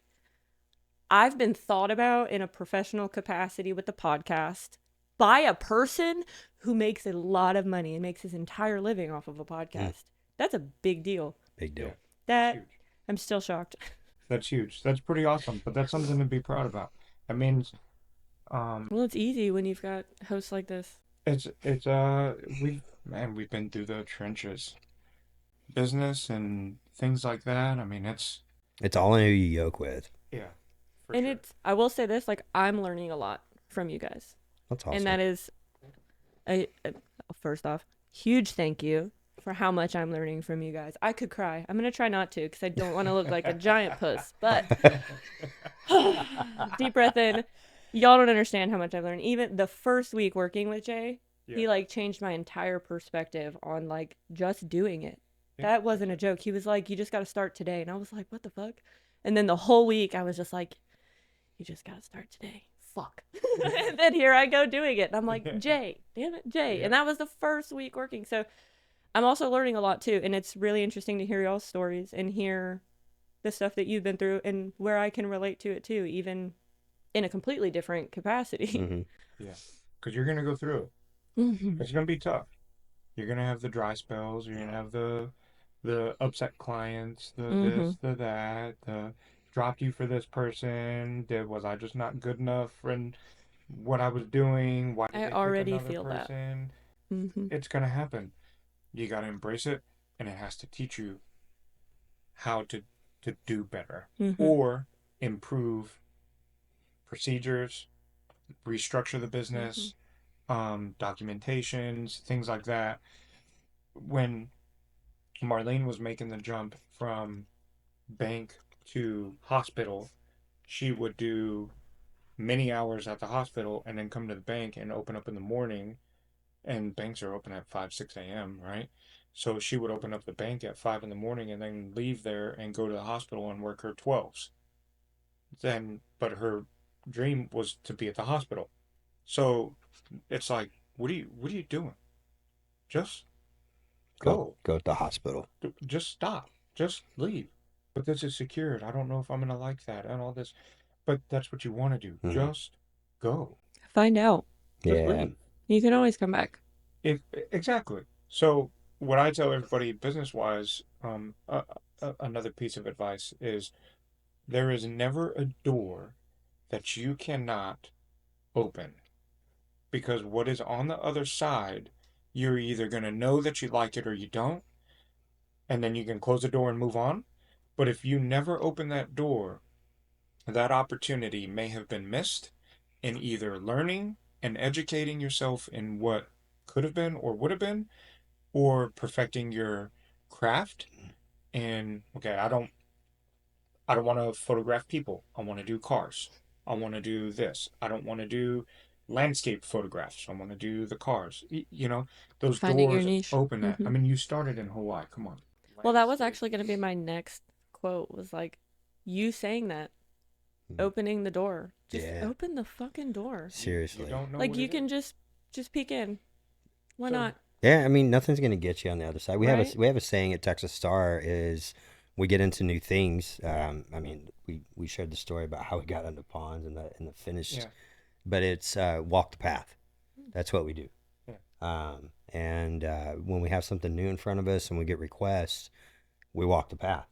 I've been thought about in a professional capacity with the podcast by a person who makes a lot of money and makes his entire living off of a podcast. That's a big deal. Big deal. Yeah. That Huge. I'm still shocked. That's huge. That's pretty awesome. But that's something to be proud about. That means Well, it's easy when you've got hosts like this. we've been through the trenches. Business and things like that. I mean It's all in who you yoke with. yeah, for And sure. I will say this, like I'm learning a lot from you guys. That's awesome. And that is first off, huge thank you for how much I'm learning from you guys. I could cry. I'm going to try not to because I don't want to look like a giant puss. But deep breath in. Y'all don't understand how much I've learned. Even the first week working with Jay, he Yeah. like changed my entire perspective on like just doing it. Yeah, That wasn't a joke. He was like, "You just got to start today," and I was like, "What the fuck?" And then the whole week, I was just like, "You just got to start today." Fuck. And then here I go doing it, and I'm like, "Jay, damn it, Jay!" Yeah. And that was the first week working. So I'm also learning a lot too, and it's really interesting to hear y'all's stories and hear the stuff that you've been through and where I can relate to it too, even in a completely different capacity. Mm-hmm. Yeah. Because you're gonna go through it. Mhm. It's gonna be tough. You're gonna have the dry spells. You're gonna have the upset clients. The this, Mhm. the that. The dropped you for this person. Was I just not good enough for what I was doing? Why did I they pick already another feel that. person? Mhm. It's gonna happen. You gotta embrace it, and it has to teach you how to do better Mhm. or improve procedures, restructure the business, documentations, things like that. When Marlene was making the jump from bank to hospital, she would do many hours at the hospital and then come to the bank and open up in the morning. And banks are open at 5, 6 a.m., right? So she would open up the bank at 5 in the morning and then leave there and go to the hospital and work her 12s. But her dream was to be at the hospital. So it's like what are you doing? Just Go go. go to the hospital. Just stop. Just leave. But this is secured. I don't know if I'm gonna like that and all this. But that's what you want to do. Mhm. Just go. Find out. Just Yeah. leave. You can always come back. If exactly. So what I tell everybody business wise, another piece of advice is there is never a door that you cannot open because what is on the other side, you're either going to know that you like it or you don't, and then you can close the door and move on. But if you never open that door, that opportunity may have been missed in either learning and educating yourself in what could have been or would have been, or perfecting your craft. And okay, I don't want to photograph people. I want to do cars. I want to do this. I don't want to do landscape photographs. I want to do the cars. Those Finding your doors niche. open that. I Hmm. mean, you started in Hawaii. Come on. Well, that was Landscape. actually going to be my next quote was like, you saying that, Mhm. opening the door. Just Yeah. open the fucking door. You Seriously. don't know Like what you it can is. just peek in. Why So, not? Yeah, I mean, nothing's gonna get you on the other side. Right? We have a saying at Texas Star is we get into new things. I mean, we shared the story about how we got into ponds and the finished, yeah, but it's walk the path. That's what we do. yeah. And when we have something new in front of us and we get requests, we walk the path.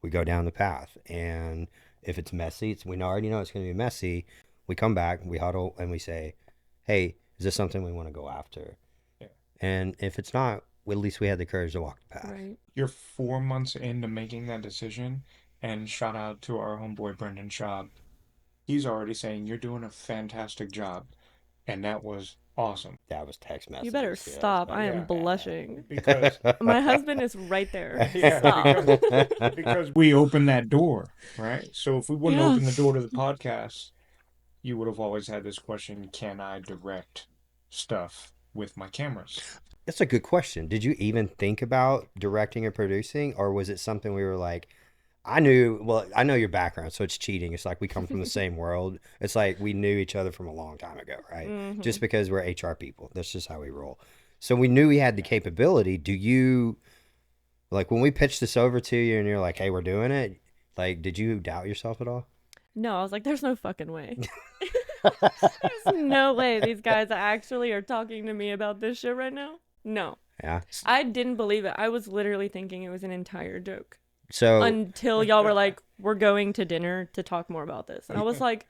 We go down the path, and if it's messy, we already know it's going to be messy. We come back, we huddle, and we say, "Hey, is this something we want to go after?" Yeah. And if it's not, well, at least we had the courage to walk the path. Right. You're 4 months into making that decision, and shout out to our homeboy Brendan Schaub. He's already saying you're doing a fantastic job, and that was awesome. That was text You better messages. Yeah, that was stop. about I am Yeah, blushing. because My husband is right there. yeah, Stop. because we opened that door, right? So if we wouldn't Yeah. open the door to the podcast, you would have always had this question: Can I direct stuff with my cameras? That's a good question. Did you even think about directing or producing, or was it something we were like, I know your background, so it's cheating. It's like we come from the same world. It's like we knew each other from a long time ago, right? Hmm. Just because we're HR people. That's just how we roll. So we knew we had the capability. Do you, like, when we pitched this over to you and you're like, hey, we're doing it, like, did you doubt yourself at all? No, I was like, there's no fucking way. There's no way these guys actually are talking to me about this shit right now. No. Yeah. I didn't believe it. I was literally thinking it was an entire joke So, until y'all were like, we're going to dinner to talk more about this. And I was like,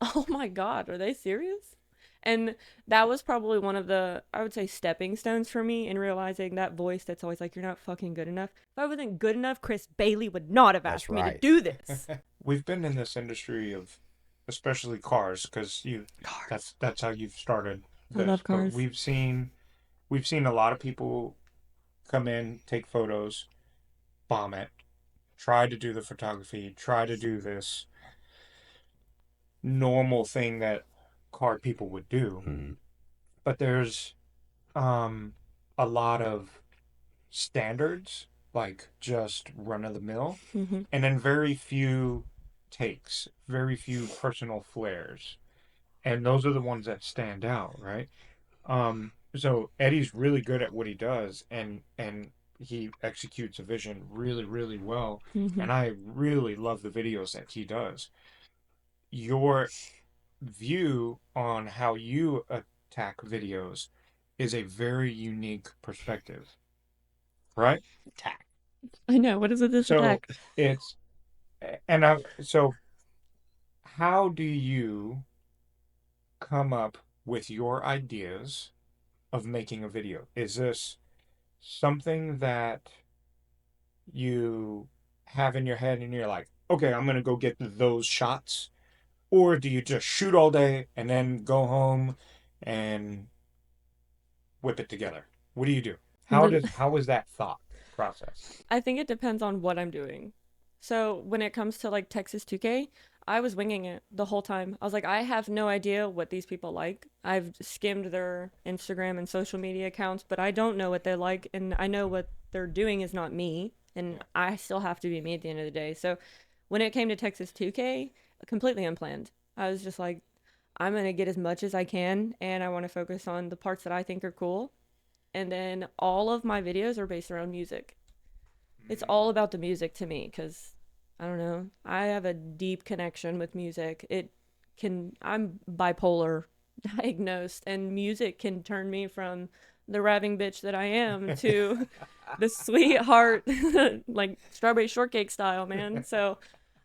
oh my God, are they serious? And that was probably one of the, I would say, stepping stones for me in realizing that voice that's always like, you're not fucking good enough. If I wasn't good enough, Chris Baily would not have that's asked me to right. do this. We've been in this industry of, especially cars, because that's how you've started I this. love But cars. we've seen a lot of people come in, take photos, bomb it, try to do the photography, try to do this normal thing that car people would do. Mhm. But there's um a lot of standards, like just run of the mill, Hmm. and then very few takes, very few personal flares. And those are the ones that stand out, right? So Eddie's really good at what he does, and he executes a vision really, really well. Hmm. And I really love the videos that he does. Your view on how you attack videos is a very unique perspective, right? Tack. I know. What is with this So attack? it's so how do you come up with your ideas of making a video? Is this something that you have in your head and you're like, okay, I'm gonna go get those shots? Or do you just shoot all day and then go home and whip it together? What do you do? How is that thought process? I think it depends on what I'm doing. So when it comes to like Texas 2K, I was winging it the whole time. I was like, I have no idea what these people like. I've skimmed their Instagram and social media accounts, but I don't know what they like, and I know what they're doing is not me, and Yeah. I still have to be me at the end of the day. So when it came to Texas 2K, completely unplanned. I was just like, I'm going to get as much as I can, and I want to focus on the parts that I think are cool. And then all of my videos are based around music. It's all about the music to me because I don't know. I have a deep connection with music. I'm bipolar diagnosed, and music can turn me from the raving bitch that I am to the sweetheart, like strawberry shortcake style, man. So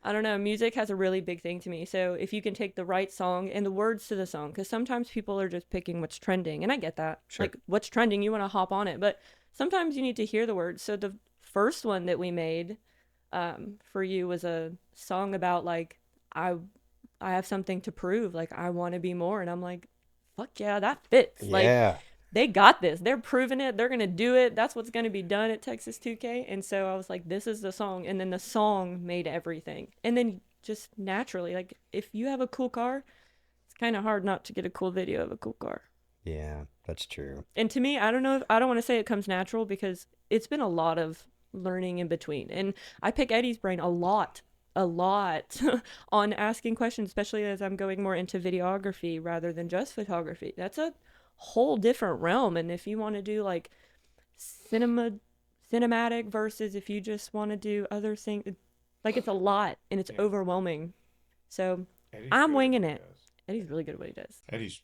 I don't know. Music has a really big thing to me. So if you can take the right song and the words to the song, because sometimes people are just picking what's trending, and I get that. Sure. Like, what's trending, you want to hop on it, but sometimes you need to hear the words. So the first one that we made for you was a song about like I have something to prove. Like I want to be more, and I'm like, fuck yeah, that fits. Like Yeah. they got this. They're proving it. They're gonna do it. That's what's gonna be done at Texas 2K. And so I was like, this is the song. And then the song made everything. And then just naturally, like if you have a cool car, it's kind of hard not to get a cool video of a cool car. Yeah, that's true. And to me, I don't know. I don't want to say it comes natural because it's been a lot of learning in between. And I pick Eddie's brain a lot on asking questions, especially as I'm going more into videography rather than just photography. That's a whole different realm. And if you want to do like cinematic versus if you just want to do other things, like it's a lot and it's overwhelming. So Eddie's I'm good at winging what he it. does. Eddie's really good at what he does. Eddie's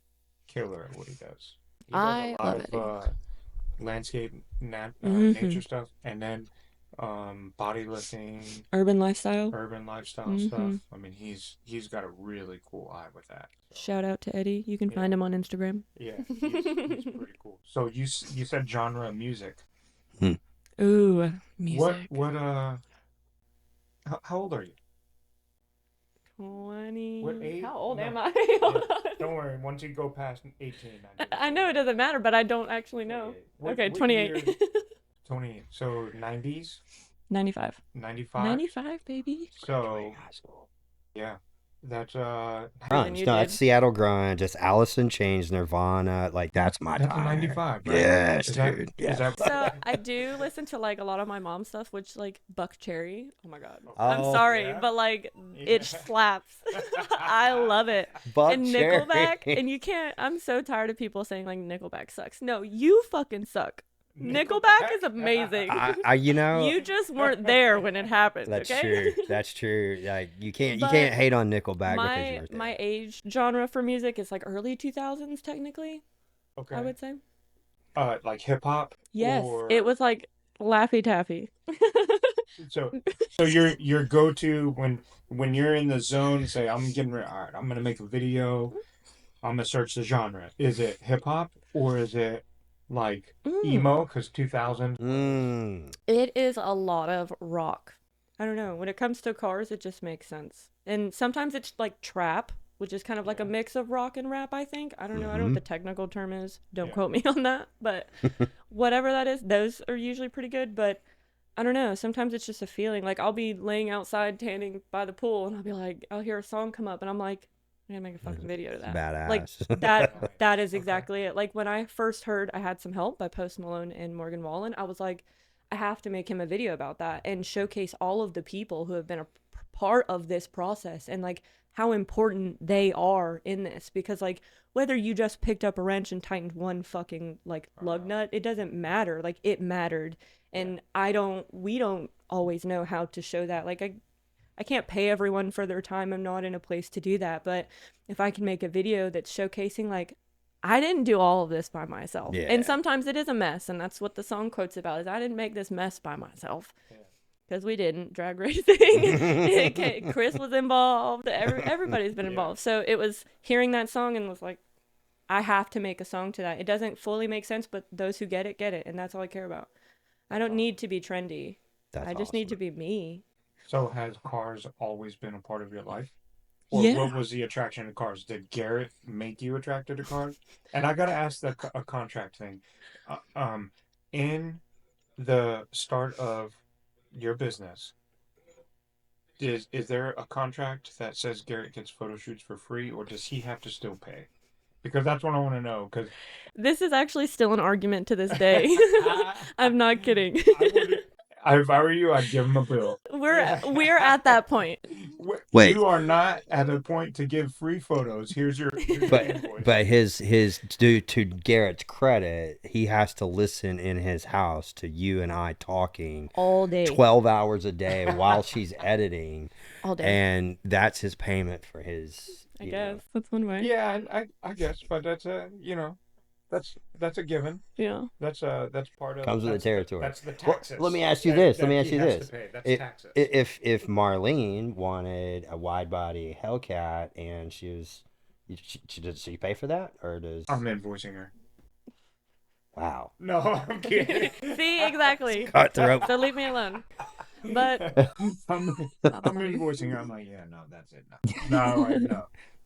killer at what he does. He does I a love lot Eddie. of landscape, Mhm. nature stuff, and then bodylifting, Urban lifestyle. urban lifestyle Mhm. stuff. I mean, he's got a really cool eye with that. So, Shout out to Eddie. You can find Yeah. him on Instagram. yeah, he's pretty cool. So you said genre of music. Ooh, music. What how old are you? 20. What age? How old No. am I? Yeah, don't worry. Once you go past 18, I know it doesn't matter, but I don't actually know. Okay, 28. 28. So 90s, 95. 95. 95, baby. So yeah, that's Than you No, did. that's Seattle grunge. It's Alice in Chains, Nirvana. Like that's my that's a time. 95, right? Yes, Is dude. that, Yeah. is that So I do listen to like a lot of my mom's stuff, which like Buck Cherry. Oh my god. Oh, I'm sorry, yeah? but like Yeah. it slaps. I love it. Buck And Cherry. Nickelback, and you can't. I'm so tired of people saying like Nickelback sucks. No, you fucking suck. Nickelback is amazing. You know, You just weren't there when it happened. that's okay? true. That's true. Like you can't But hate on Nickelback because my you were there. my age genre for music is like early 2000s technically. Okay. I would say. Like hip hop? Yes, Or it was like Laffy Taffy. so your go-to when you're in the zone, say I'm getting ready, all right, I'm gonna make a video, I'm gonna search the genre. Is it hip hop or is it like emo? Because 2000. It is a lot of rock. I don't know. When it comes to cars, it just makes sense. And sometimes it's like trap, which is kind of like a mix of rock and rap, I think. I don't know. I don't know what the technical term is. Don't quote me on that. But whatever that is, those are usually pretty good. But I don't know. Sometimes it's just a feeling. Like I'll be laying outside tanning by the pool and I'll be like, I'll hear a song come up and I'm like, I'm gonna make a fucking video to that. Badass. Like that is exactly it. Like when I first heard I Had Some Help by Post Malone and Morgan Wallen, I was like, I have to make him a video about that and showcase all of the people who have been a part of this process and like how important they are in this, because like whether you just picked up a wrench and tightened one fucking like lug nut, it doesn't matter. Like it mattered. And we don't always know how to show that. Like I can't pay everyone for their time. I'm not in a place to do that. But if I can make a video that's showcasing like I didn't do all of this by myself. Yeah. And sometimes it is a mess, and that's what the song quote's about, is I didn't make this mess by myself. Because we didn't. Drag racing. Chris was involved. Everybody's been involved. So it was hearing that song and was like, I have to make a song to that. It doesn't fully make sense, but those who get it. And that's all I care about. I don't need to be trendy. I just need to be me. So has cars always been a part of your life? Or what was the attraction to cars? Did Garrett make you attracted to cars? And I gotta ask a contract thing. In the start of your business, is there a contract that says Garrett gets photo shoots for free, or does he have to still pay? Because that's what I want to know. Because this is actually still an argument to this day. I'm not kidding. If I were you, I'd give him a bill. We're at that point. Wait. You are not at a point to give free photos. Here's your invoice. But his due to Garrett's credit, he has to listen in his house to you and I talking All day. 12 hours a day while she's editing. All day. And that's his payment for his. I guess that's one way. Yeah, I guess, but that's that's a given. Yeah. That's part of Comes with the territory. That's the taxes. Let me ask you this. Let me ask you he has this. to pay. That's taxes. If Marlene wanted a wide body Hellcat and did she pay for that, or does? I'm invoicing her. Wow. No, I'm kidding. See, exactly. Cutthroat. So leave me alone. But I'm invoicing her. I'm like, yeah, no, that's it.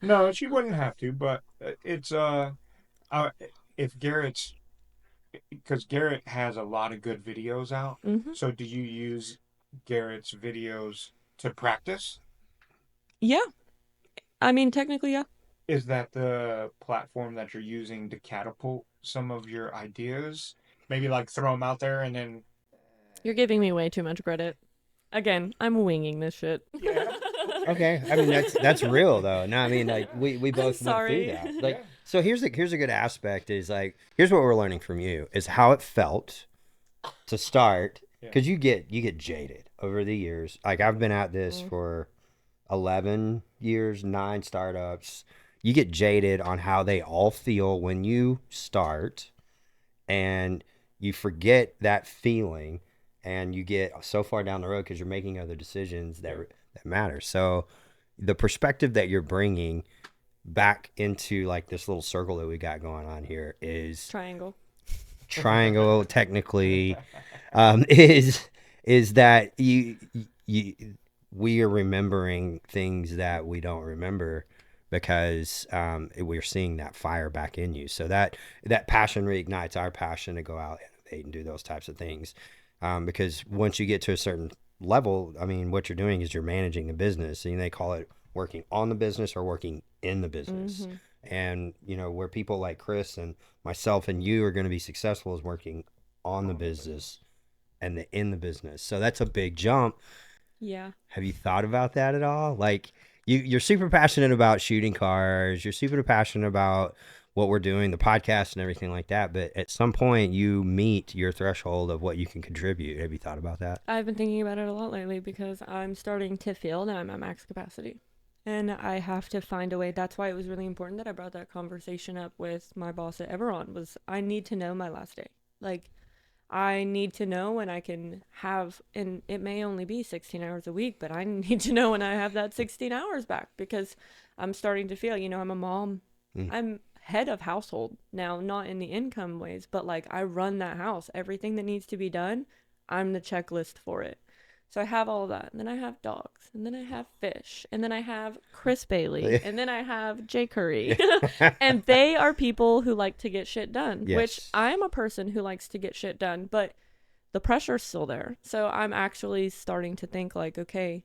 No, she wouldn't have to, but it's if Garrett's, because Garrett has a lot of good videos out. mm-hmm. So do you use Garrett's videos to practice? Yeah. I mean, technically, yeah. Is that the platform that you're using to catapult some of your ideas? Maybe like throw them out there and then. You're giving me way too much credit. Again, I'm winging this shit. Yeah. Okay, I mean that's real though. No, I mean like we both went through sorry. that. Like Yeah. so here's a good aspect is like here's what we're learning from you is how it felt to start because you get jaded over the years. Like I've been at this for 11 years, 9 startups. You get jaded on how they all feel when you start, and you forget that feeling, and you get so far down the road because you're making other decisions that matter. So the perspective that you're bringing back into like this little circle that we got going on here is Triangle technically is that we are remembering things that we don't remember because we're seeing that fire back in you. So that passion reignites our passion to go out, innovate, and do those types of things. Because once you get to a certain level, I mean, what you're doing is you're managing a business, and they call it working on the business or working in the business. Mm-hmm. And where people like Chris and myself and you are going to be successful is working on the business and in the business. So that's a big jump. Yeah. Have you thought about that at all? Like you're super passionate about shooting cars. You're super passionate about what we're doing, the podcast and everything like that. But at some point you meet your threshold of what you can contribute. Have you thought about that? I've been thinking about it a lot lately because I'm starting to feel that I'm at max capacity. And I have to find a way. That's why it was really important that I brought that conversation up with my boss at Everon was I need to know my last day. Like, I need to know when I can have, and it may only be 16 hours a week, but I need to know when I have that 16 hours back because I'm starting to feel, I'm a mom. I'm head of household now, not in the income ways, but like I run that house. Everything that needs to be done, I'm the checklist for it. So I have all of that. And then I have dogs. And then I have fish. And then I have Chris Baily. And then I have Jay Curry. And they are people who like to get shit done, which I'm a person who likes to get shit done. But the pressure's still there. So I'm actually starting to think like, okay,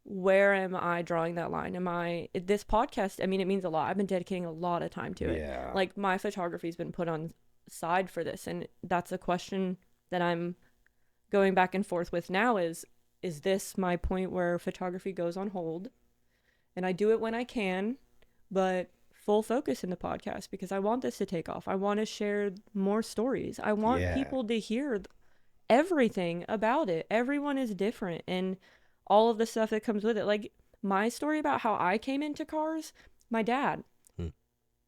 where am I drawing that line? This podcast, I mean, it means a lot. I've been dedicating a lot of time to it. Yeah. Like my photography's been put on side for this. And that's a question that I'm going back and forth with now is this my point where photography goes on hold and I do it when I can, but full focus in the podcast because I want this to take off. I want to share more stories. I want people to hear everything about it. Everyone is different and all of the stuff that comes with it. Like my story about how I came into cars, my dad.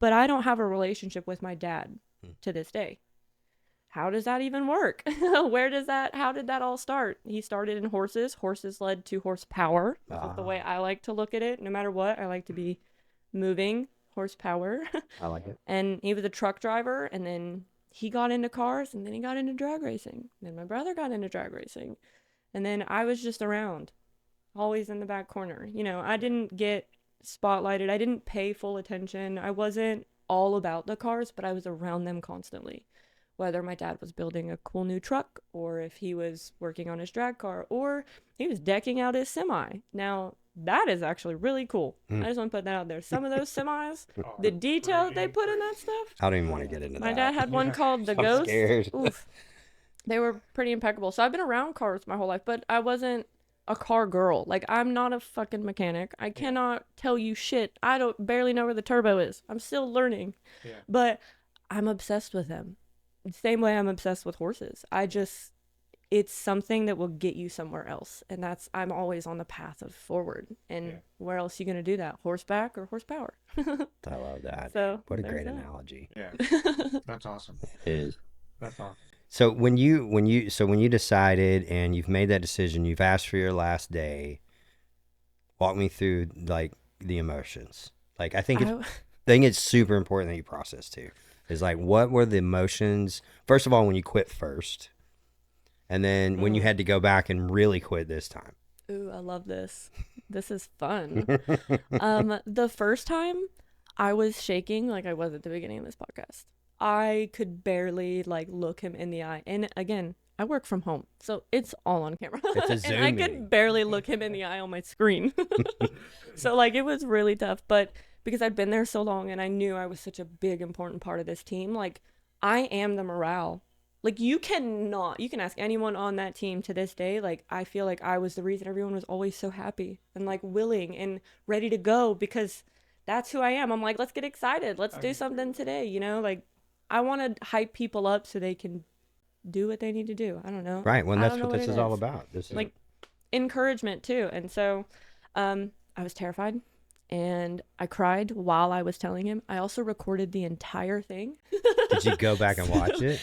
But I don't have a relationship with my dad to this day. How does that even work? How did that all start? He started in horses. Horses led to horsepower. That's the way I like to look at it. No matter what, I like to be moving horsepower. I like it. And he was a truck driver, and then he got into cars, and then he got into drag racing. Then my brother got into drag racing. And then I was just around, always in the back corner. I didn't get spotlighted. I didn't pay full attention. I wasn't all about the cars, but I was around them constantly. Whether my dad was building a cool new truck or if he was working on his drag car or he was decking out his semi. Now, that is actually really cool. I just want to put that out there. Some of those semis, the detail that they put in that stuff. I don't even want to get into that. My dad had one called the Ghost. Scared. Oof. They were pretty impeccable. So I've been around cars my whole life, but I wasn't a car girl. Like, I'm not a fucking mechanic. I cannot tell you shit. I don't barely know where the turbo is. I'm still learning. Yeah. But I'm obsessed with them. Same way I'm obsessed with horses. It's something that will get you somewhere else. And I'm always on the path of forward. And where else are you going to do that? Horseback or horsepower? I love that. So What a there's great that. analogy. Yeah. That's awesome. It is. That's awesome. So when you decided and you've made that decision, you've asked for your last day. Walk me through like the emotions. Like I think it's super important that you process too. Is like what were the emotions? First of all, when you quit first, and then when you had to go back and really quit this time. Ooh, I love this. This is fun. The first time I was shaking like I was at the beginning of this podcast. I could barely like look him in the eye. And again, I work from home, so it's all on camera. It's a and Zoom I meeting. could barely look him in the eye on my screen. So like it was really tough, but because I'd been there so long and I knew I was such a big important part of this team, like I am the morale. Like you can ask anyone on that team to this day, like I feel like I was the reason everyone was always so happy and like willing and ready to go because that's who I am. I'm like, let's get excited. Let's do something today, you know? Like I want to hype people up so they can do what they need to do. I don't know. Right. Well, I that's don't know what this it is all about. This is like encouragement too. And so I was terrified and I cried while I was telling him. I also recorded the entire thing. Did you go back and watch it?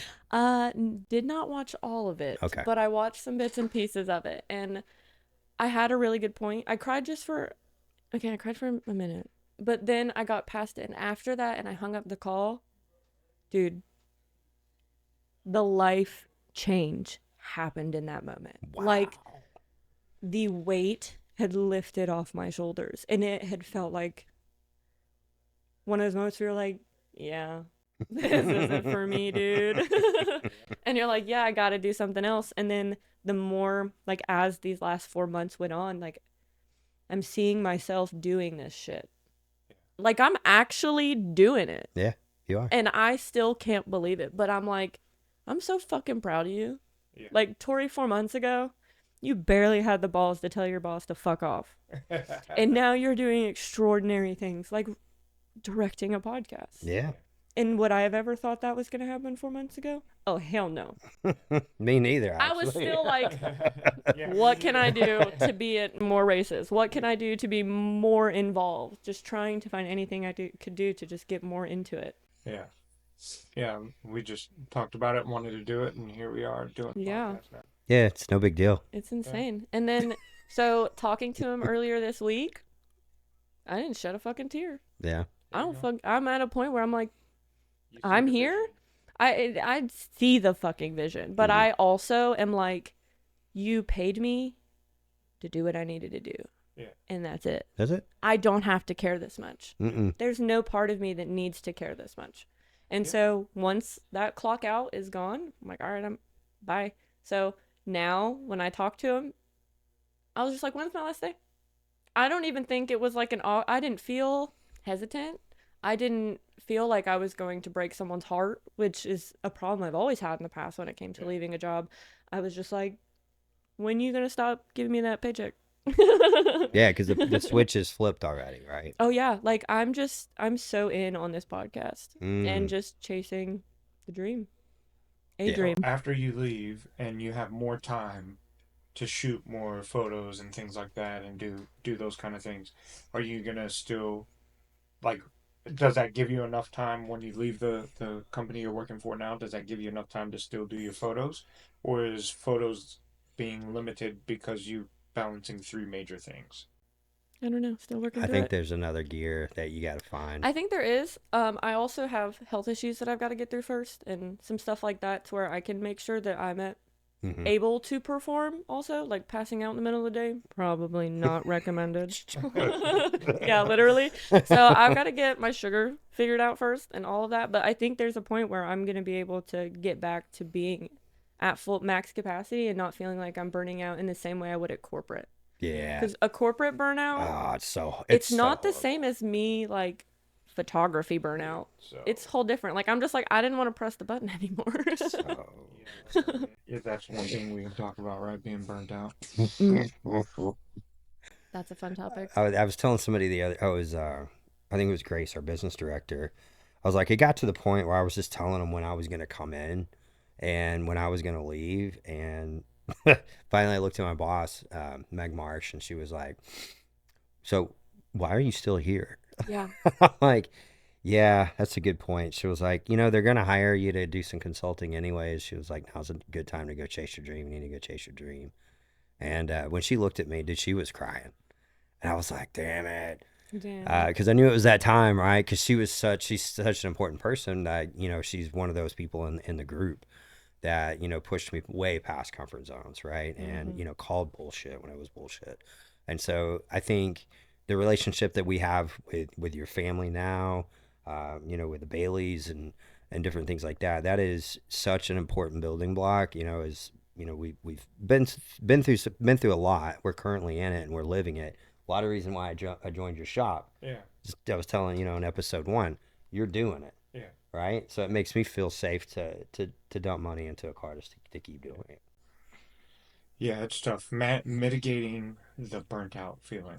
Did not watch all of it. Okay. But I watched some bits and pieces of it. And I had a really good point. I cried for a minute. But then I got past it. And after that, and I hung up the call, dude, the life change happened in that moment. Wow. Like the weight had lifted off my shoulders and it had felt like one of those moments where you're like, yeah, this isn't for me, dude. And you're like, yeah, I got to do something else. And then the more like as these last 4 months went on, like I'm seeing myself doing this shit. Like I'm actually doing it. Yeah, you are. And I still can't believe it. But I'm like, I'm so fucking proud of you. Yeah. Like Tori 4 months ago, you barely had the balls to tell your boss to fuck off. And now you're doing extraordinary things like directing a podcast. Yeah. And would I have ever thought that was going to happen 4 months ago? Oh, hell no. Me neither, actually. I was still like, what can I do to be at more races? What can I do to be more involved? Just trying to find anything I could do to just get more into it. Yeah. Yeah, we just talked about it, wanted to do it, and here we are doing the podcast now. Yeah, it's no big deal. It's insane. And then, so talking to him earlier this week, I didn't shed a fucking tear. Yeah. I'm at a point where I'm like, I'm here. I see the fucking vision, but I also am like, you paid me to do what I needed to do. Yeah. And that's it. That's it? I don't have to care this much. Mm-mm. There's no part of me that needs to care this much. And so once that clock out is gone, I'm like, all right, bye. So now when I talk to him, I was just like, when's my last day? I don't even think it was like I didn't feel hesitant. I didn't feel like I was going to break someone's heart, which is a problem I've always had in the past when it came to leaving a job. I was just like, when are you going to stop giving me that paycheck? Yeah, because the switch is flipped already, right? Oh, yeah. Like, I'm so in on this podcast and just chasing the dream. Dream. After you leave and you have more time to shoot more photos and things like that and do those kind of things, are you going to still, like, does that give you enough time when you leave the company you're working for now? Does that give you enough time to still do your photos? Or is photos being limited because you balancing 3 major things? I don't know. Still working through I think it. there's another gear that you got to find. I think there is. I also have health issues that I've got to get through first and some stuff like that to where I can make sure that I'm able to perform also, like passing out in the middle of the day, probably not recommended. Yeah, literally. So I've got to get my sugar figured out first and all of that. But I think there's a point where I'm going to be able to get back to being at full max capacity and not feeling like I'm burning out in the same way I would at corporate. Yeah. Because a corporate burnout, it's not the same as me, like, photography burnout. So it's whole different. Like, I'm just like, I didn't want to press the button anymore. That's one thing we can talk about, right? Being burnt out. That's a fun topic. I was telling somebody the other, I think it was Grace, our business director. I was like, it got to the point where I was just telling them when I was going to come in and when I was going to leave. And finally, I looked at my boss, Meg Marsh, and she was like, so why are you still here? Yeah. I'm like, yeah, that's a good point. She was like, they're going to hire you to do some consulting anyways. She was like, now's a good time to go chase your dream. You need to go chase your dream. And when she looked at me, dude, she was crying. And I was like, damn it. Damn. Because I knew it was that time, right? Because she's such an important person that, she's one of those people in the group that, pushed me way past comfort zones, right? And, called bullshit when it was bullshit. And so I think the relationship that we have with your family now, with the Baileys and different things like that, that is such an important building block, as, we've been through a lot. We're currently in it and we're living it. A lot of reason why I joined your shop. Yeah. I was telling, in episode 1, you're doing it. Yeah. Right. So it makes me feel safe to dump money into a car to keep doing it. Yeah, it's tough. Mitigating the burnt out feeling.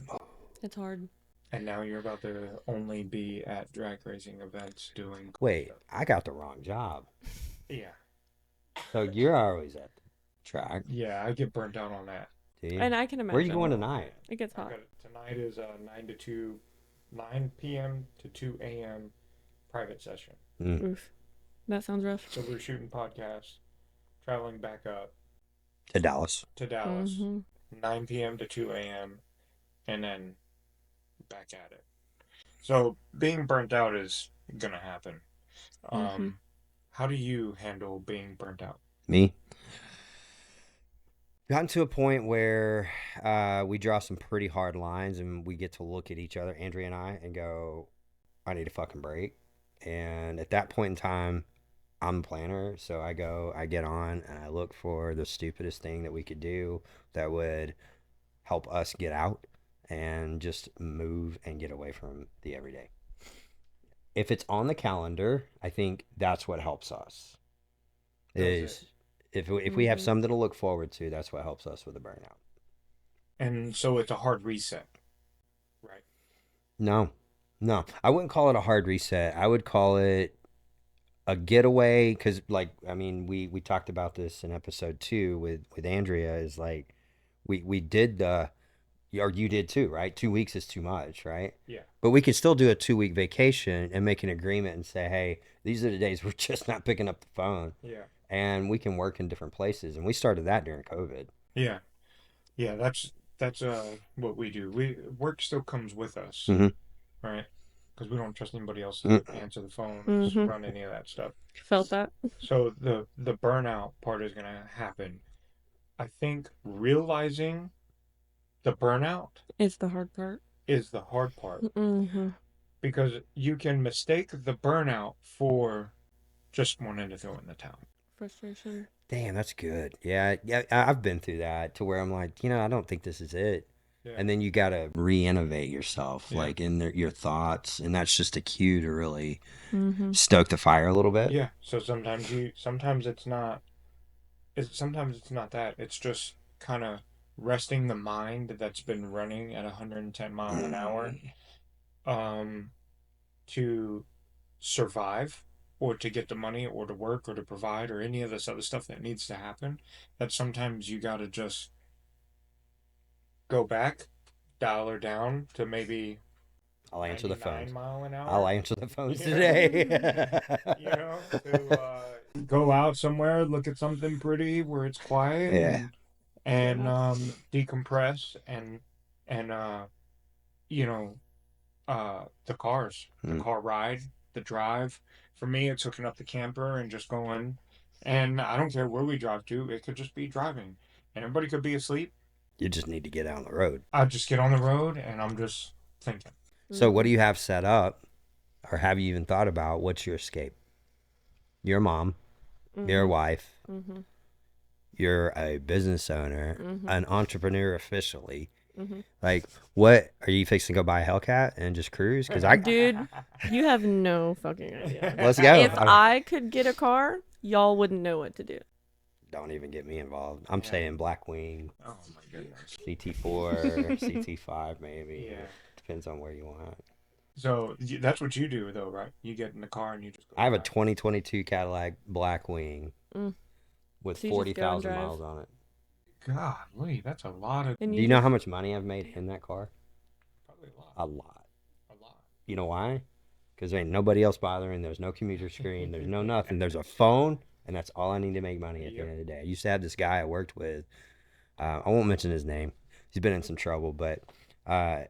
It's hard. And now you're about to only be at drag racing events doing. Wait, I got the wrong job. Yeah. So you're always at the track. Yeah, I get burnt out on that. Do you? And I can imagine. Where are you going tonight? It gets hot. Tonight is 9 p.m. to 2 a.m. private session. Oof. That sounds rough. So we're shooting podcasts, traveling back up To Dallas. 9 p.m. to 2 a.m. and then back at it. So being burnt out is gonna happen. How do you handle being burnt out? Me? Gotten to a point where we draw some pretty hard lines and we get to look at each other, Andrea and I, and go, I need a fucking break. And at that point in time, I'm a planner. So I get on and I look for the stupidest thing that we could do that would help us get out and just move and get away from the everyday. If it's on the calendar, I think that's what helps us. If we have something to look forward to, that's what helps us with the burnout. And so it's a hard reset, right? No, I wouldn't call it a hard reset. I would call it a getaway because, we talked about this in episode 2 with Andrea. Is like we did or you did too, right? 2 weeks is too much, right? Yeah. But we could still do a 2-week vacation and make an agreement and say, hey, these are the days we're just not picking up the phone. Yeah. And we can work in different places. And we started that during COVID. Yeah. Yeah, that's what we do. Work still comes with us, right? Because we don't trust anybody else to answer the phone, run any of that stuff. Felt that. So the burnout part is gonna happen. I think realizing the burnout is the hard part. Because you can mistake the burnout for just wanting to throw in the towel. Frustration. Damn, that's good. Yeah, I've been through that to where I'm like, I don't think this is it. Yeah. And then you got to re-innovate yourself, like in your thoughts. And that's just a cue to really stoke the fire a little bit. Yeah. So sometimes it's not that. It's just kind of resting the mind that's been running at 110 miles an hour to survive or to get the money or to work or to provide or any of this other stuff that needs to happen. That sometimes you got to just go back, dial her down to maybe I'll answer the phone. Mile an hour. I'll answer the phones today. To go out somewhere, look at something pretty where it's quiet, and decompress and the car ride, the drive. For me, it's hooking up the camper and just going. And I don't care where we drive to. It could just be driving, and everybody could be asleep. You just need to get out on the road. I just get on the road, and I'm just thinking. So what do you have set up, or have you even thought about what's your escape? You're a mom, you're a wife, you're a business owner, an entrepreneur officially. Like, what are you fixing to go buy a Hellcat and just cruise? Dude, you have no fucking idea. Let's go. If I could get a car, y'all wouldn't know what to do. Don't even get me involved. I'm Yeah. saying Blackwing, Oh my goodness. CT4, CT5 maybe. Yeah. Depends on where you want. So that's what you do though, right? You get in the car and you just go I have a drive. 2022 Cadillac Blackwing Mm. with So you just go and 40,000 drive. miles on it. Golly, that's a lot of. And Do you you know just how much money I've made in that car? Probably a lot. A lot. A lot. You know why? Because there ain't nobody else bothering. There's no commuter screen. There's no nothing. There's a phone, and that's all I need to make money at the end of the day. I used to have this guy I worked with. I won't mention his name. He's been in some trouble, but uh,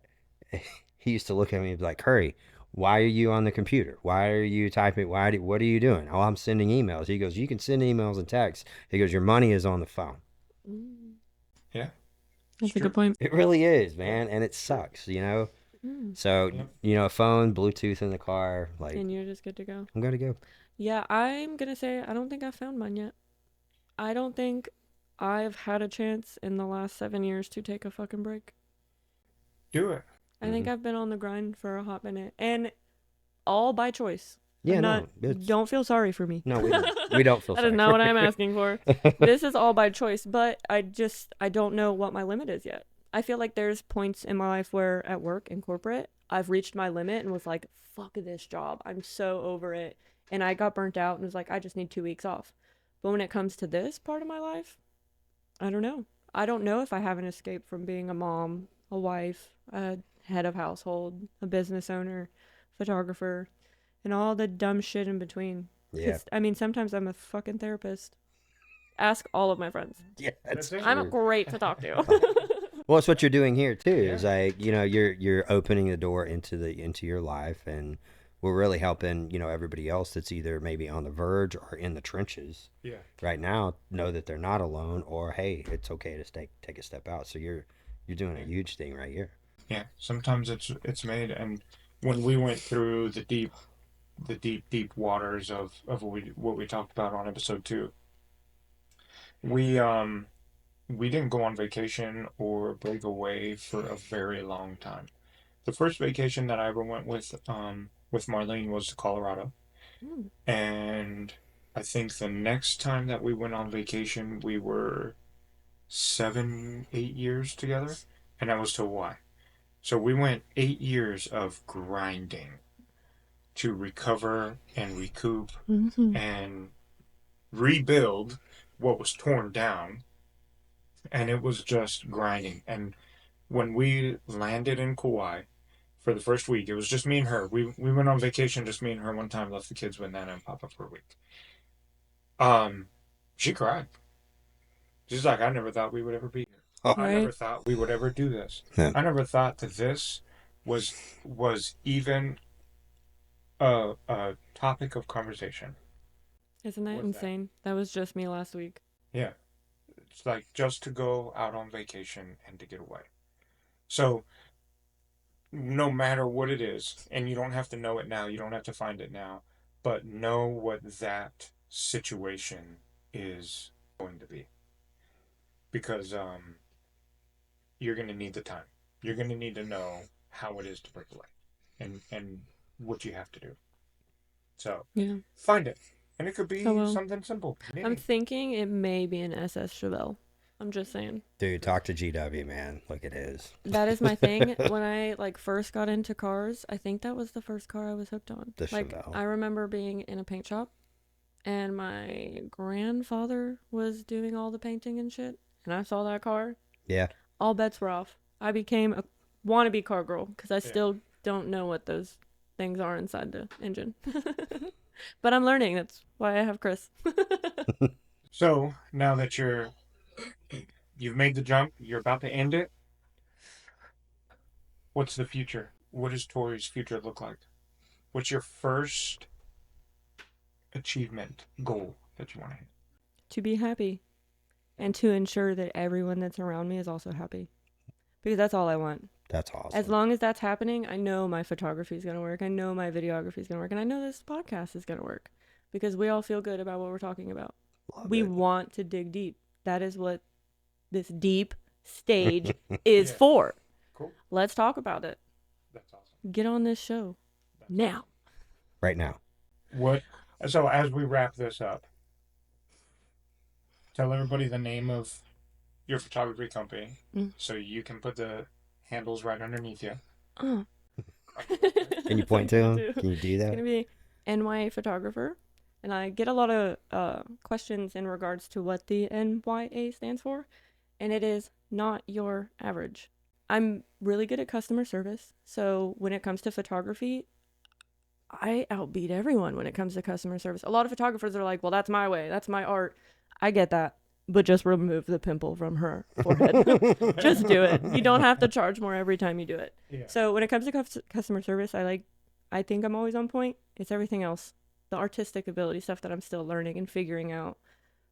he used to look at me and be like, "Curry, why are you on the computer? Why are you typing? What are you doing?" "Oh, I'm sending emails." He goes, "You can send emails and text." He goes, "Your money is on the phone." Mm. Yeah. That's It's a good true. point. It really is, Yeah. man, and it sucks, you know. Mm. So Yep. a phone, Bluetooth in the car, like And you're just good to go. I'm gonna go. Yeah, I'm gonna say I don't think I found mine yet. I don't think I've had a chance in the last 7 years to take a fucking break. Do it. I think I've been on the grind for a hot minute, and all by choice. Yeah, I'm no, not. it's Don't feel sorry for me. no, we don't feel That sorry. is not for what I'm you. asking for. This is all by choice, but I don't know what my limit is yet. I feel like there's points in my life where at work in corporate, I've reached my limit and was like, fuck this job. I'm so over it. And I got burnt out and was like, I just need 2 weeks off. But when it comes to this part of my life, I don't know. I don't know if I have an escape from being a mom, a wife, a head of household, a business owner, photographer, and all the dumb shit in between. Yeah, Because, I mean, sometimes I'm a fucking therapist. Ask all of my friends. yeah, that's That's it. I'm true. great to talk to. Well, it's what you're doing here too. Is Yeah. like you're opening the door into your life, and we're really helping everybody else that's either maybe on the verge or in the trenches Yeah. right now know that they're not alone, or hey, it's okay to take a step out. So you're doing a huge thing right here. Yeah. Sometimes it's made, and when we went through the deep waters of what we talked about on episode 2, we didn't go on vacation or break away for a very long time. The first vacation that I ever went with Marlene was to Colorado, Mm. and I think the next time that we went on vacation we were 7, 8 years together, and that was to Hawaii. So we went 8 years of grinding to recover and recoup Mm-hmm. and rebuild what was torn down, and it was just grinding. And when we landed in Kauai for the first week, it was just me and her. We went on vacation, just me and her one time, left the kids with Nana and Papa for a week. She cried. She's like, I never thought we would ever be here. Oh, I never Right? thought we would ever do this. yeah. I never thought that this was even a topic of conversation. Isn't that What's that? insane? That was just me last week. Yeah. It's like just to go out on vacation and to get away. So no matter what it is, and you don't have to know it now, you don't have to find it now, but know what that situation is going to be. Because you're going to need the time. You're going to need to know how it is to break away and what you have to do. So Yeah. find it. And it could be Oh, well. something simple. I'm Knitting. thinking it may be an SS Chevelle. I'm just saying. Dude, talk to GW, man. Look, it is. That is my thing. When I first got into cars, I think that was the first car I was hooked on. The Chevelle. I remember being in a paint shop and my grandfather was doing all the painting and shit, and I saw that car. Yeah. All bets were off. I became a wannabe car girl because I Yeah. still don't know what those things are inside the engine. But I'm learning. That's why I have Chris. So now that you've made the jump, you're about to end it. What's the future? What does Tori's future look like? What's your first achievement goal that you want to hit? To be happy and to ensure that everyone that's around me is also happy. Because that's all I want. That's awesome. As long as that's happening, I know my photography is going to work. I know my videography is going to work. And I know this podcast is going to work. Because we all feel good about what we're talking about. Love We it. want to dig deep. That is what this deep stage is Yeah. for. Cool. Let's talk about it. That's awesome. Get on this show. Now. Right now. So as we wrap this up, Tell everybody the name of your photography company Mm. so you can put the handles right underneath you. Oh. Can you point I'm to gonna him? do. Can you do It's that? gonna be NYA Photographer, and I get a lot of questions in regards to what the NYA stands for, and it is not your average. I'm really good at customer service, so when it comes to photography, I outbeat everyone when it comes to customer service. A lot of photographers are like, "Well, that's my way. That's my art." I get that, but just remove the pimple from her forehead. Just do it. You don't have to charge more every time you do it. Yeah. So when it comes to customer service, I think I'm always on point. It's everything else, the artistic ability stuff that I'm still learning and figuring out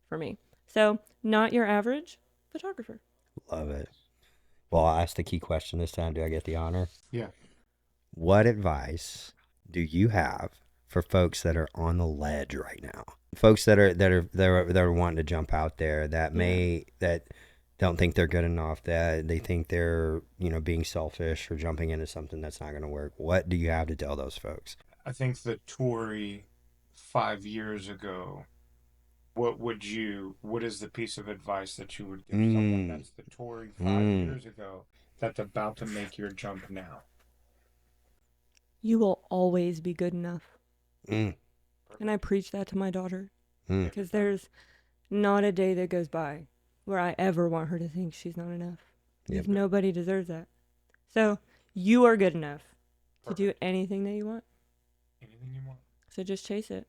for me. So not your average photographer. Love it. Well, I'll ask the key question this time. Do I get the honor? Yeah. What advice do you have for folks that are on the ledge right now? Folks that are wanting to jump out there that don't think they're good enough, that they think they're, being selfish or jumping into something that's not going to work. What do you have to tell those folks? I think the Tori 5 years ago, what is the piece of advice that you would give someone Mm, that's the Tori five mm, years ago that's about to make your jump now? You will always be good enough. mm, And I preach that to my daughter mm. because there's not a day that goes by where I ever want her to think she's not enough. Yep. Because nobody deserves that. So you are good enough to do Perfect. anything that you want. Anything you want. So just chase it.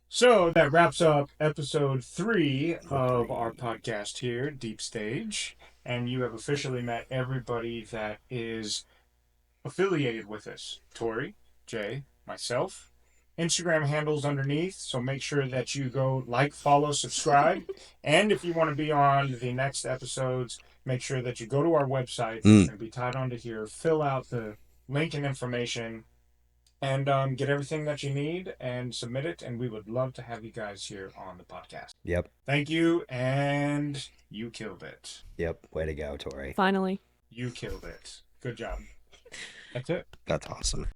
So that wraps up episode 3 of our podcast here, Deep Stage. And you have officially met everybody that is affiliated with us. Tori, Jay, myself. Instagram handles underneath, so make sure that you go like, follow, subscribe. And if you want to be on the next episodes, make sure that you go to our website. It's going to be tied onto here. Fill out the link and information and get everything that you need and submit it. And we would love to have you guys here on the podcast. Yep. Thank you, and you killed it. Yep. Way to go, Tori. Finally. You killed it. Good job. That's it. That's awesome.